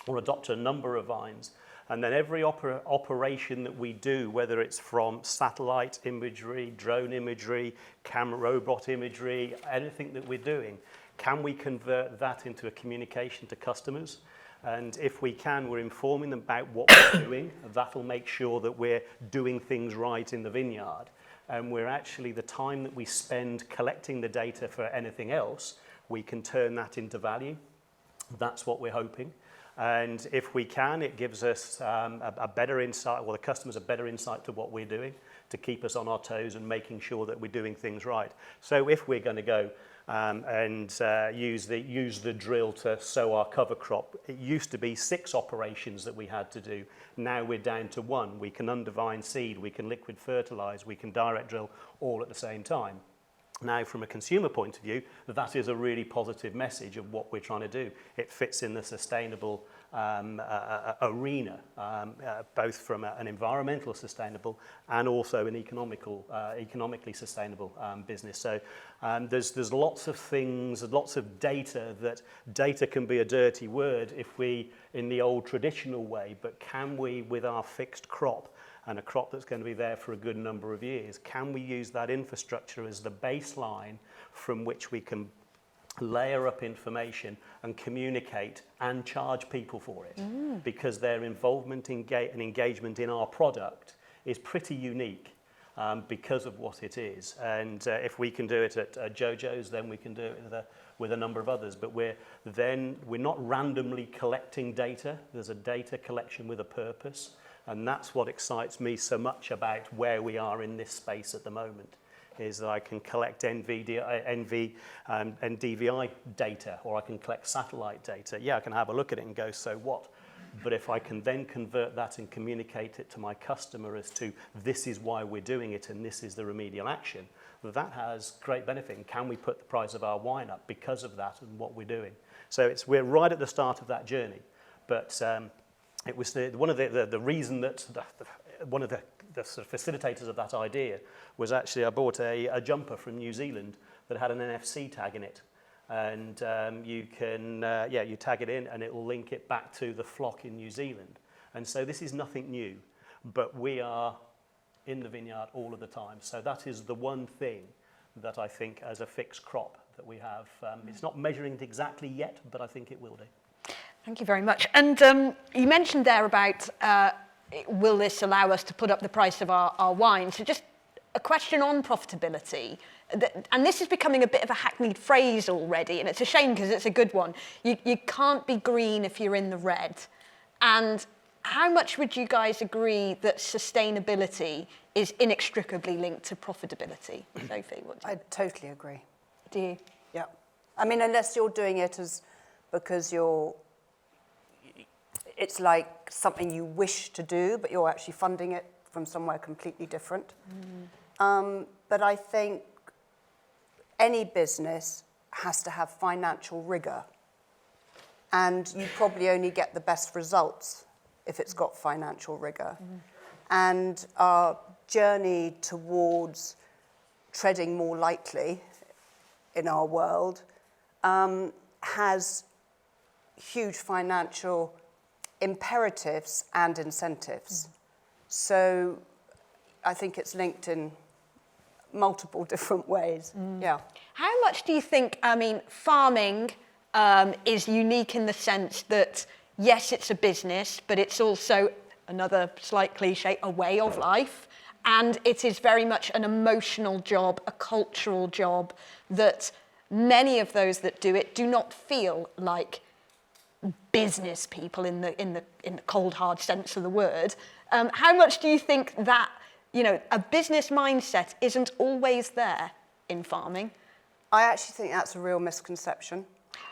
or adopt a number of vines. And then every operation that we do, whether it's from satellite imagery, drone imagery, camera robot imagery, anything that we're doing, can we convert that into a communication to customers? And if we can, we're informing them about what we're doing. That'll make sure that we're doing things right in the vineyard. And we're actually, the time that we spend collecting the data for anything else, we can turn that into value. That's what we're hoping. And if we can, it gives us a better insight, well, the customers a better insight to what we're doing, to keep us on our toes and making sure that we're doing things right. So if we're going to go and use the drill to sow our cover crop, it used to be 6 operations that we had to do. Now we're down to 1. We can undervine seed, we can liquid fertilise, we can direct drill all at the same time. Now, from a consumer point of view, that is a really positive message of what we're trying to do. It fits in the sustainable arena, both from an environmental sustainable and also an economically sustainable business. So there's lots of things, lots of data, that data can be a dirty word if we, in the old traditional way, but can we, with our fixed crop, and a crop that's going to be there for a good number of years, can we use that infrastructure as the baseline from which we can layer up information and communicate and charge people for it? Because their involvement and engagement in our product is pretty unique because of what it is. And if we can do it at Jojo's, then we can do it with a number of others. But we're not randomly collecting data. There's a data collection with a purpose. And that's what excites me so much about where we are in this space at the moment, is that I can collect NV and DVI data, or I can collect satellite data. Yeah, I can have a look at it and go, so what? But if I can then convert that and communicate it to my customer as to this is why we're doing it and this is the remedial action, that has great benefit. And can we put the price of our wine up because of that and what we're doing? So we're right at the start of that journey. But it was one of the reason that one of the sort of facilitators of that idea was actually I bought a jumper from New Zealand that had an NFC tag in it, and you can you tag it in and it will link it back to the flock in New Zealand. And so this is nothing new, but we are in the vineyard all of the time. So that is the one thing that I think as a fixed crop that we have. It's not measuring it exactly yet, but I think it will do. Thank you very much. And you mentioned there about will this allow us to put up the price of our wine? So just a question on profitability. And this is becoming a bit of a hackneyed phrase already, and it's a shame because it's a good one. You can't be green if you're in the red. And how much would you guys agree that sustainability is inextricably linked to profitability? Sophie, what do you I totally agree. do? You? Yeah. I mean, unless you're doing it because it's like something you wish to do, but you're actually funding it from somewhere completely different. But I think any business has to have financial rigor. And you probably only get the best results if it's got financial rigor. And our journey towards treading more lightly in our world has huge financial imperatives and incentives. So I think it's linked in multiple different ways. Yeah. How much do you think, farming is unique in the sense that, yes, it's a business, but it's also, another slight cliche, a way of life. And it is very much an emotional job, a cultural job that many of those that do it do not feel like business people in the cold hard sense of the word. How much do you think that a business mindset isn't always there in farming? I actually think that's a real misconception.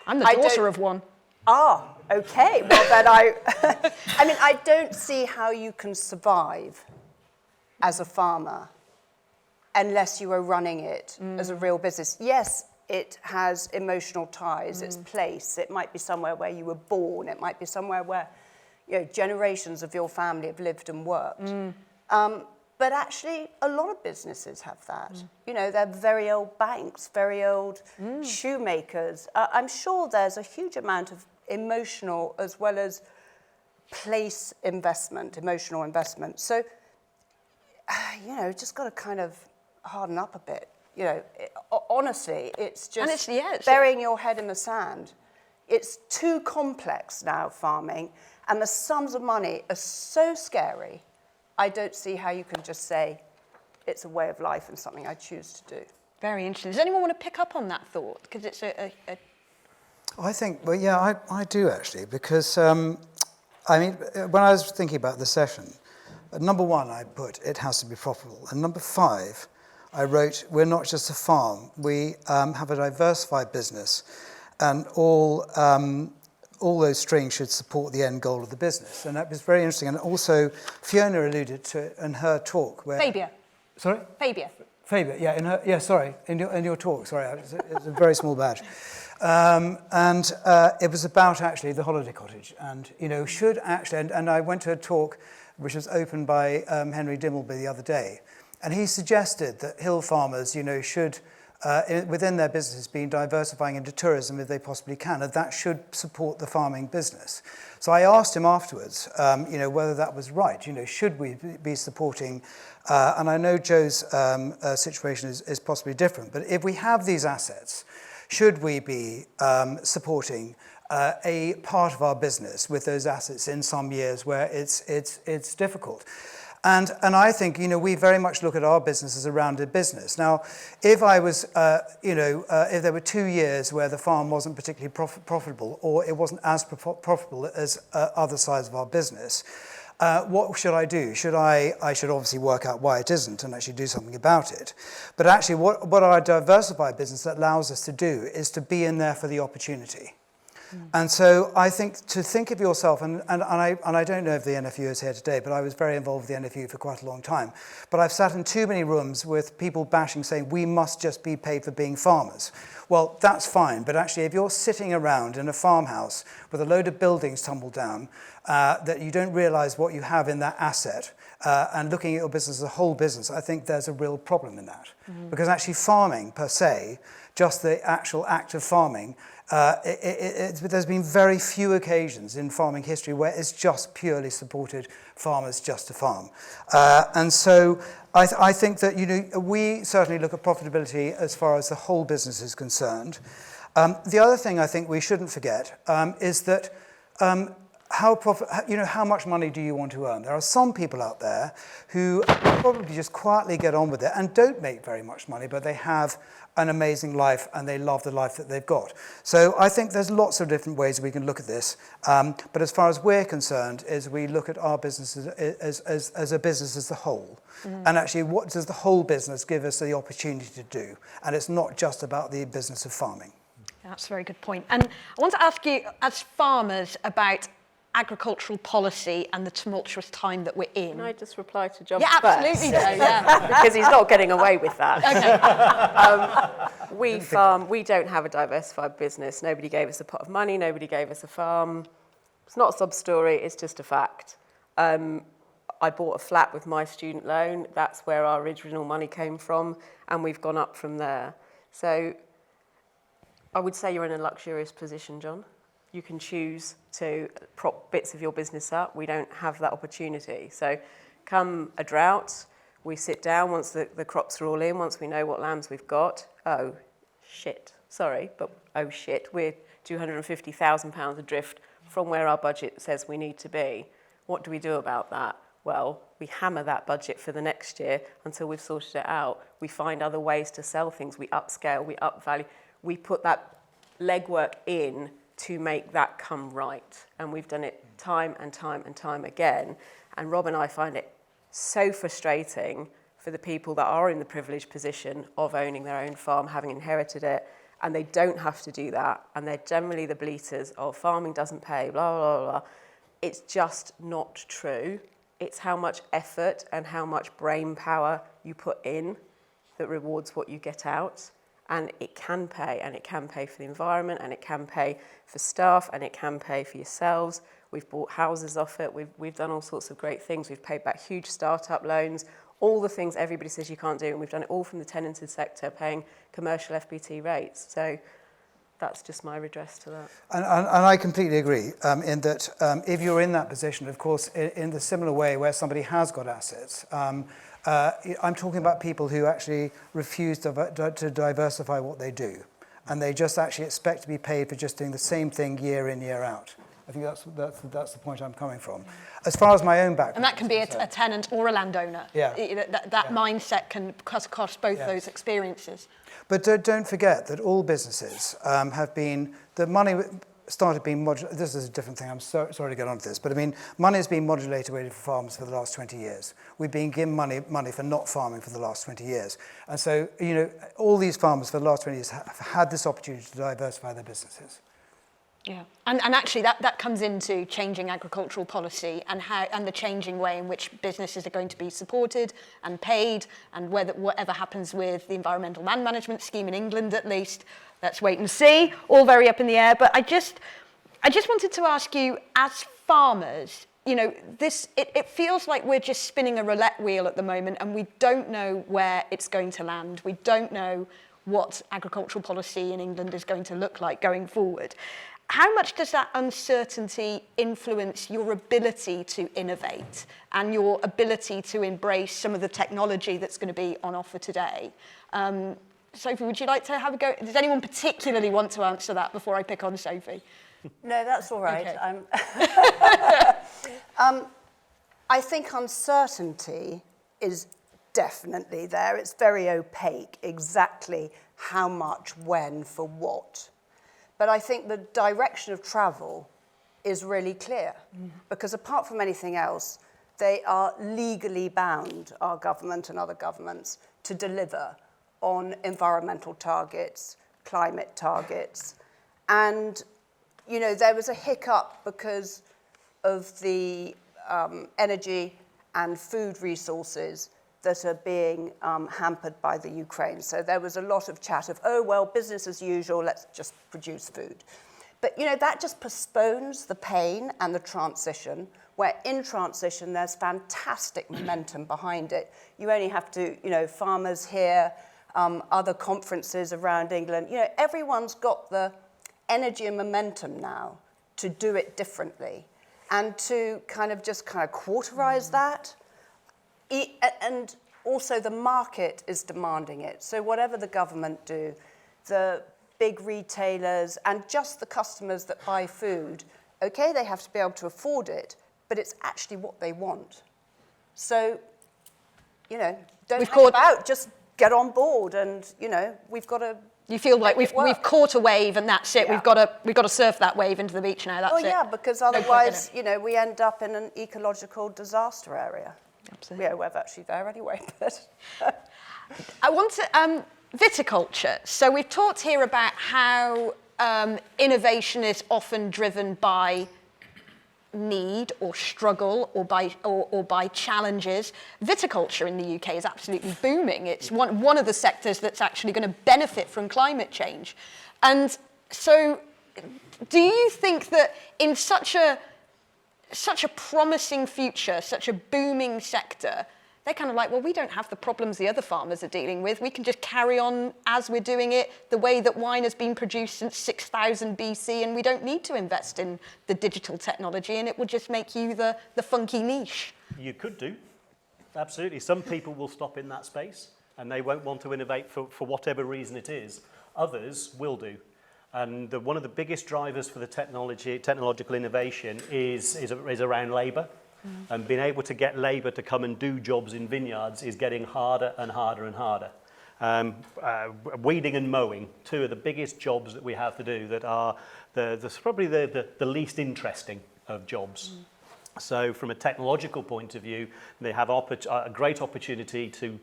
I'm the daughter of one. Ah, okay. Well, then I don't see how you can survive as a farmer unless you are running it as a real business. Yes, it has emotional ties, its place. It might be somewhere where you were born. It might be somewhere where generations of your family have lived and worked. But actually, a lot of businesses have that. They're very old banks, very old shoemakers. I'm sure there's a huge amount of emotional as well as place investment, emotional investment. So, just got to kind of harden up a bit. Honestly, it's just burying your head in the sand. It's too complex now, farming, and the sums of money are so scary. I don't see how you can just say it's a way of life and something I choose to do. Very interesting. Does anyone want to pick up on that thought? Because it's I think, I do actually, because, when I was thinking about the session, number 1, I put, it has to be profitable. And number 5, I wrote, we're not just a farm. We have a diversified business, and all those strings should support the end goal of the business. And that was very interesting. And also, Fiona alluded to it in her talk. Fabia. Sorry? Fabia. Fabia, in your talk, sorry, it's a very small badge. And it was about actually the holiday cottage, and should actually, and I went to a talk which was opened by Henry Dimbleby the other day, and he suggested that hill farmers, should within their businesses be diversifying into tourism if they possibly can, and that should support the farming business. So I asked him afterwards, whether that was right. Should we be supporting? And I know Joe's situation is possibly different, but if we have these assets, should we be supporting a part of our business with those assets in some years where it's difficult? And I think, we very much look at our business as a rounded business. Now, if I was, if there were 2 years where the farm wasn't particularly profitable, or it wasn't as profitable as other sides of our business, what should I do? I should obviously work out why it isn't and actually do something about it. But actually, what our diversified business allows us to do is to be in there for the opportunity. And so I think to think of yourself, and I don't know if the NFU is here today, but I was very involved with the NFU for quite a long time. But I've sat in too many rooms with people bashing, saying we must just be paid for being farmers. Well, that's fine, but actually if you're sitting around in a farmhouse with a load of buildings tumbled down, that you don't realise what you have in that asset, and looking at your business as a whole business, I think there's a real problem in that. Because actually farming per se, just the actual act of farming, there's been very few occasions in farming history where it's just purely supported farmers just to farm. And so I think that we certainly look at profitability as far as the whole business is concerned. The other thing I think we shouldn't forget is that how much money do you want to earn? There are some people out there who probably just quietly get on with it and don't make very much money, but they have an amazing life and they love the life that they've got. So I think there's lots of different ways we can look at this. But as far as we're concerned, is we look at our business as a business as a whole. And actually, what does the whole business give us the opportunity to do? And it's not just about the business of farming. That's a very good point. And I want to ask you, as farmers, about agricultural policy and the tumultuous time that we're in. Can I just reply to John Yeah, absolutely, first? Joe, yeah. Because he's not getting away with that. Okay. We farm, we don't have a diversified business. Nobody gave us a pot of money, nobody gave us a farm. It's not a sub-story, it's just a fact. I bought a flat with my student loan. That's where our original money came from, and we've gone up from there. So I would say you're in a luxurious position, John. You can choose to prop bits of your business up. We don't have that opportunity. So come a drought, we sit down once the crops are all in, once we know what lambs we've got. Oh, shit. Sorry, but oh, shit. We're £250,000 adrift from where our budget says we need to be. What do we do about that? Well, we hammer that budget for the next year until we've sorted it out. We find other ways to sell things. We upscale, we up value. We put that legwork in to make that come right. And we've done it time and time and time again. And Rob and I find it so frustrating for the people that are in the privileged position of owning their own farm, having inherited it, and they don't have to do that. And they're generally the bleaters of farming doesn't pay, blah, blah, blah. It's just not true. It's how much effort and how much brain power you put in that rewards what you get out. And it can pay, and it can pay for the environment, and it can pay for staff, and it can pay for yourselves. We've bought houses off it. We've done all sorts of great things. We've paid back huge startup loans, all the things everybody says you can't do, and we've done it all from the tenanted sector, paying commercial FBT rates. So that's just my redress to that. And I completely agree in that if you're in that position, of course, in the similar way where somebody has got assets, I'm talking about people who actually refuse to diversify what they do. And they just actually expect to be paid for just doing the same thing year in, year out. I think that's the point I'm coming from. As far as my own background... And that can be a tenant or a landowner. Yeah. That mindset can cut across both those experiences. But don't forget that all businesses have been... The money... started being modulated. This is a different thing. I'm sorry to get onto this, but I mean, money has been modulated away from farms for the last 20 years. We've been given money for not farming for the last 20 years. And so, you know, all these farmers for the last 20 years have had this opportunity to diversify their businesses. Yeah, and actually that comes into changing agricultural policy and the changing way in which businesses are going to be supported and paid, and whatever happens with the environmental land management scheme in England, at least, let's wait and see. All very up in the air. But I just wanted to ask you, as farmers, you know, it feels like we're just spinning a roulette wheel at the moment, and we don't know where it's going to land. We don't know what agricultural policy in England is going to look like going forward. How much does that uncertainty influence your ability to innovate and your ability to embrace some of the technology that's going to be on offer today? Sophie, would you like to have a go? Does anyone particularly want to answer that before I pick on Sophie? No, that's all right. Okay. I think uncertainty is definitely there. It's very opaque, exactly how much, when, for what. But I think the direction of travel is really clear, because apart from anything else, they are legally bound, our government and other governments, to deliver on environmental targets, climate targets. And, you know, there was a hiccup because of the energy and food resources that are being hampered by the Ukraine. So there was a lot of chat of, oh, well, business as usual, let's just produce food. But, you know, that just postpones the pain and the transition, where in transition there's fantastic momentum behind it. You only have to, you know, farmers here, other conferences around England, you know, everyone's got the energy and momentum now to do it differently and to kind of quarterize that. And also the market is demanding it. So whatever the government do, the big retailers and just the customers that buy food, okay, they have to be able to afford it, but it's actually what they want. So, you know, don't hang about, just get on board, and, you know, we've got to. You feel like we've caught a wave and that's it. Yeah. We've got to surf that wave into the beach now. That's it. Yeah, because otherwise, you know, we end up in an ecological disaster area. Absolutely. Yeah, we're actually there anyway. But I want to viticulture. So we've talked here about how innovation is often driven by need or struggle or by challenges. Viticulture in the UK is absolutely booming. It's one of the sectors that's actually going to benefit from climate change. And so do you think that in such a promising future, such a booming sector, they're kind of like, well, we don't have the problems the other farmers are dealing with. We can just carry on as we're doing it, the way that wine has been produced since 6000 BC, and we don't need to invest in the digital technology, and it will just make you the funky niche. You could do, absolutely. Some people will stop in that space, and they won't want to innovate for whatever reason it is. Others will do. And one of the biggest drivers for the technological innovation is around labour. And being able to get labour to come and do jobs in vineyards is getting harder and harder and harder. Weeding and mowing, two of the biggest jobs that we have to do that are probably the least interesting of jobs. So from a technological point of view, they have a great opportunity to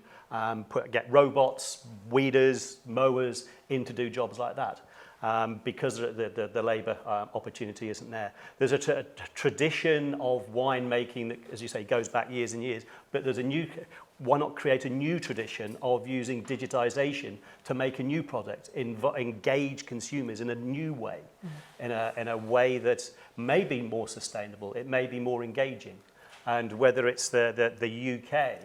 get robots, weeders, mowers in to do jobs like that. Because the labour opportunity isn't there. There's a tradition of winemaking that, as you say, goes back years and years, but why not create a new tradition of using digitisation to make a new product, engage consumers in a new way, in a way that may be more sustainable, it may be more engaging. And whether it's the UK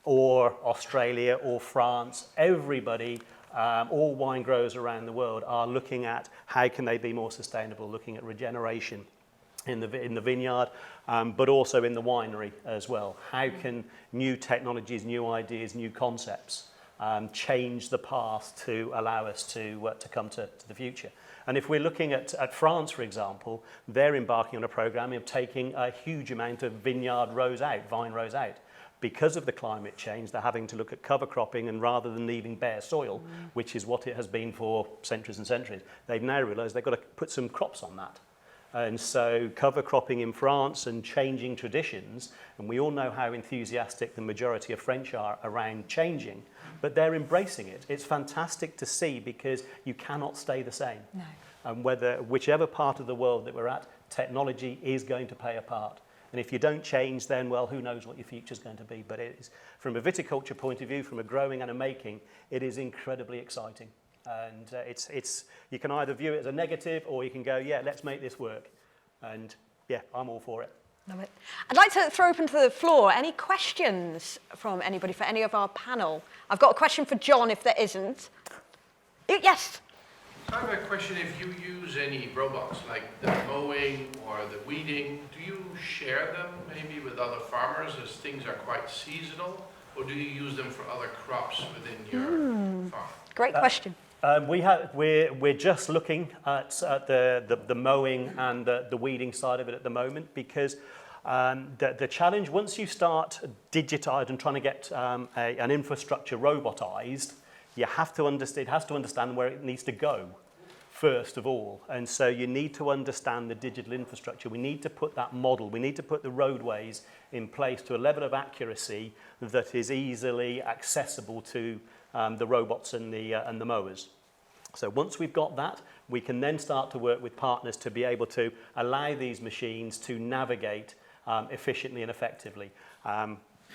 or Australia or France, everybody, all wine growers around the world are looking at how can they be more sustainable, looking at regeneration in the vineyard, but also in the winery as well. How can new technologies, new ideas, new concepts change the path to allow us to come to the future? And if we're looking at France, for example, they're embarking on a program of taking a huge amount of vine rows out. because of the climate change, they're having to look at cover cropping, and rather than leaving bare soil, which is what it has been for centuries and centuries, they've now realised they've got to put some crops on that. And so cover cropping in France and changing traditions, and we all know how enthusiastic the majority of French are around changing, but they're embracing it. It's fantastic to see, because you cannot stay the same. No. And whichever part of the world that we're at, technology is going to play a part. And if you don't change, then, well, who knows what your future's going to be. But it is, from a viticulture point of view, from a growing and a making, it is incredibly exciting. And you can either view it as a negative, or you can go, yeah, let's make this work. And yeah, I'm all for it. Love it. I'd like to throw open to the floor. Any questions from anybody for any of our panel? I've got a question for John, if there isn't. Yes. I have a question. If you use any robots, like the mowing or the weeding, do you share them maybe with other farmers, as things are quite seasonal, or do you use them for other crops within your farm? Great question. We're just looking at the mowing and the weeding side of it at the moment, because the challenge, once you start digitized and trying to get an infrastructure robotized, you have to understand, it has to understand where it needs to go first of all. And so you need to understand the digital infrastructure. We need to put that model, we need to put the roadways in place to a level of accuracy that is easily accessible to the robots and the mowers. So once we've got that, we can then start to work with partners to be able to allow these machines to navigate efficiently and effectively.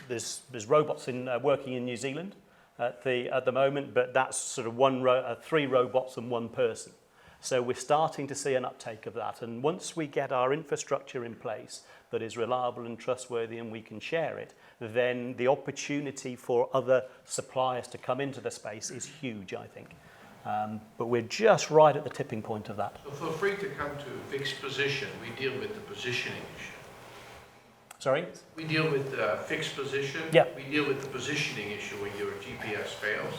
There's robots working in New Zealand at the moment, but that's sort of 3 robots and 1 person. So we're starting to see an uptake of that. And once we get our infrastructure in place that is reliable and trustworthy and we can share it, then the opportunity for other suppliers to come into the space is huge, I think. But we're just right at the tipping point of that. So feel free to come to fixed position. We deal with the positioning issue. Sorry? We deal with fixed position. Yep. We deal with the positioning issue when your GPS fails.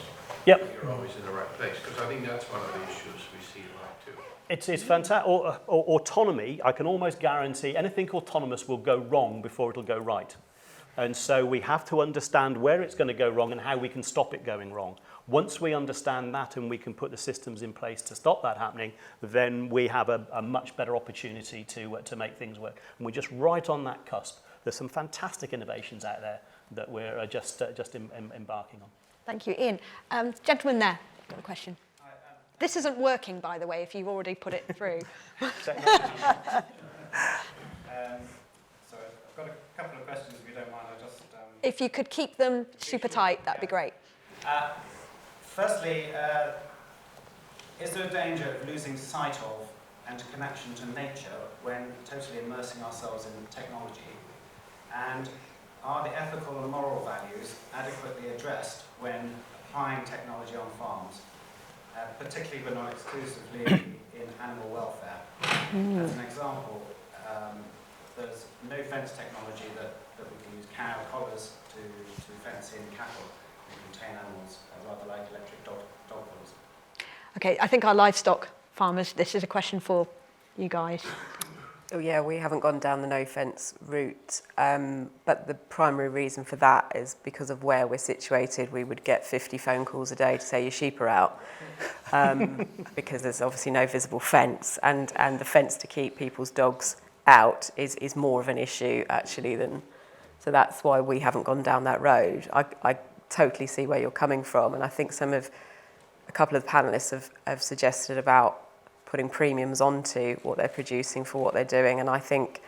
Yep. You're always in the right place, because I think that's one of the issues we see a lot too. It's fantastic. Autonomy, I can almost guarantee anything autonomous will go wrong before it'll go right. And so we have to understand where it's going to go wrong and how we can stop it going wrong. Once we understand that and we can put the systems in place to stop that happening, then we have a much better opportunity to make things work. And we're just right on that cusp. There's some fantastic innovations out there that we're just embarking on. Thank you. Ian. Gentleman there, got a question. This isn't working, by the way, if you've already put it through. So I've got a couple of questions, if you don't mind. If you could keep them super tight, that'd be great. Firstly, is there a danger of losing sight of and connection to nature when totally immersing ourselves in technology? And are the ethical and moral values adequately addressed when applying technology on farms, particularly but not exclusively in animal welfare? As an example, there's no fence technology that we can use cow collars to fence in cattle and contain animals, rather like electric dog collars. Okay, I think our livestock farmers, this is a question for you guys. Oh yeah, we haven't gone down the no fence route, but the primary reason for that is because of where we're situated. We would get 50 phone calls a day to say your sheep are out, because there's obviously no visible fence, and the fence to keep people's dogs out is more of an issue actually than, so that's why we haven't gone down that road. I totally see where you're coming from, and I think a couple of the panelists have suggested about putting premiums onto what they're producing for what they're doing. And I think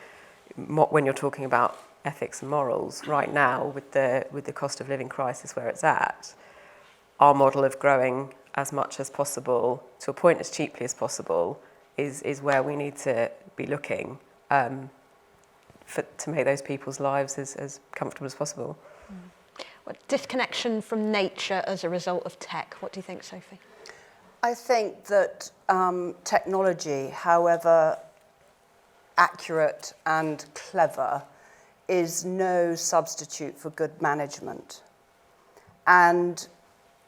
when you're talking about ethics and morals, right now with the cost of living crisis where it's at, our model of growing as much as possible to a point as cheaply as possible is where we need to be looking to make those people's lives as comfortable as possible. What disconnection from nature as a result of tech? What do you think, Sophie? I think that technology, however accurate and clever, is no substitute for good management. And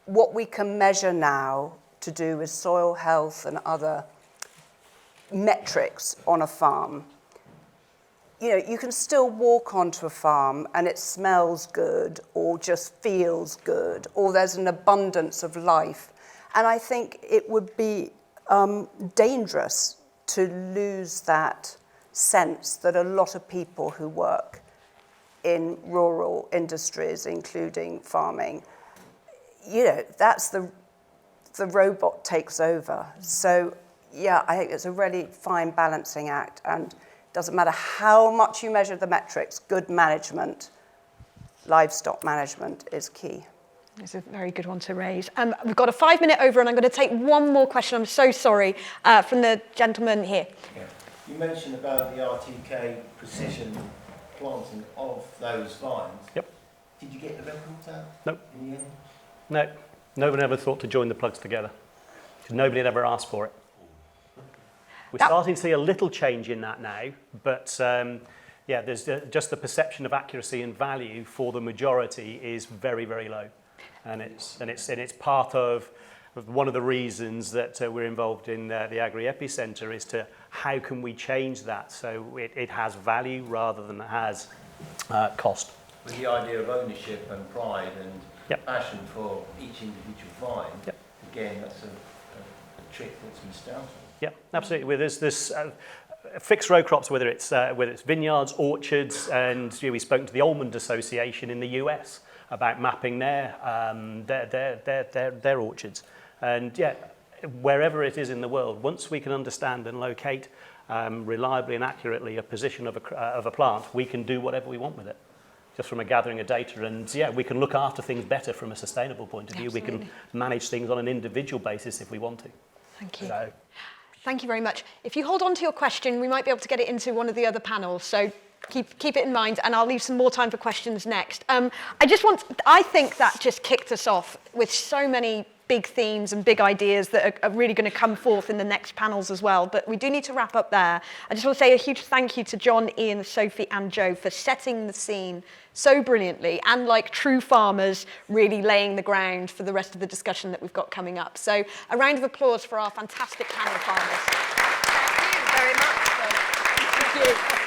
what we can measure now to do with soil health and other metrics on a farm you know, you can still walk onto a farm and it smells good or just feels good, or there's an abundance of life. And I think it would be dangerous to lose that sense that a lot of people who work in rural industries, including farming, you know, that's the robot takes over. So, yeah, I think it's a really fine balancing act, and doesn't matter how much you measure the metrics, good management, livestock management is key. It's a very good one to raise. We've got a 5-minute over, and I'm going to take one more question. I'm so sorry, from the gentleman here. Yeah. You mentioned about the RTK precision planting of those vines. Yep. Did you get the records out? Nope. In the end? No, no one ever thought to join the plugs together. Nobody had ever asked for it. We're starting to see a little change in that now, but yeah, there's just the perception of accuracy and value for the majority is very, very low, and it's part of one of the reasons that we're involved in the Agri-EPI Centre is to how can we change that so it has value rather than it has cost. With the idea of ownership and pride and Yep. passion for each individual vine, Yep. again, that's a trick that's missed out on. Yeah, absolutely. Well, there's this fixed row crops, whether it's vineyards, orchards, and we spoke to the Almond Association in the US about mapping their orchards. And yeah, wherever it is in the world, once we can understand and locate reliably and accurately a position of a plant, we can do whatever we want with it, just from a gathering of data. And yeah, we can look after things better from a sustainable point of view. Absolutely. We can manage things on an individual basis if we want to. Thank you. So, Thank you very much. If you hold on to your question, we might be able to get it into one of the other panels. So keep it in mind, and I'll leave some more time for questions next. I think that just kicked us off with so many big themes and big ideas that are really going to come forth in the next panels as well. But we do need to wrap up there. I just want to say a huge thank you to John, Ian, Sophie and Joe for setting the scene so brilliantly, and like true farmers, really laying the ground for the rest of the discussion that we've got coming up. So a round of applause for our fantastic panel farmers. Thank you very much. Thank you.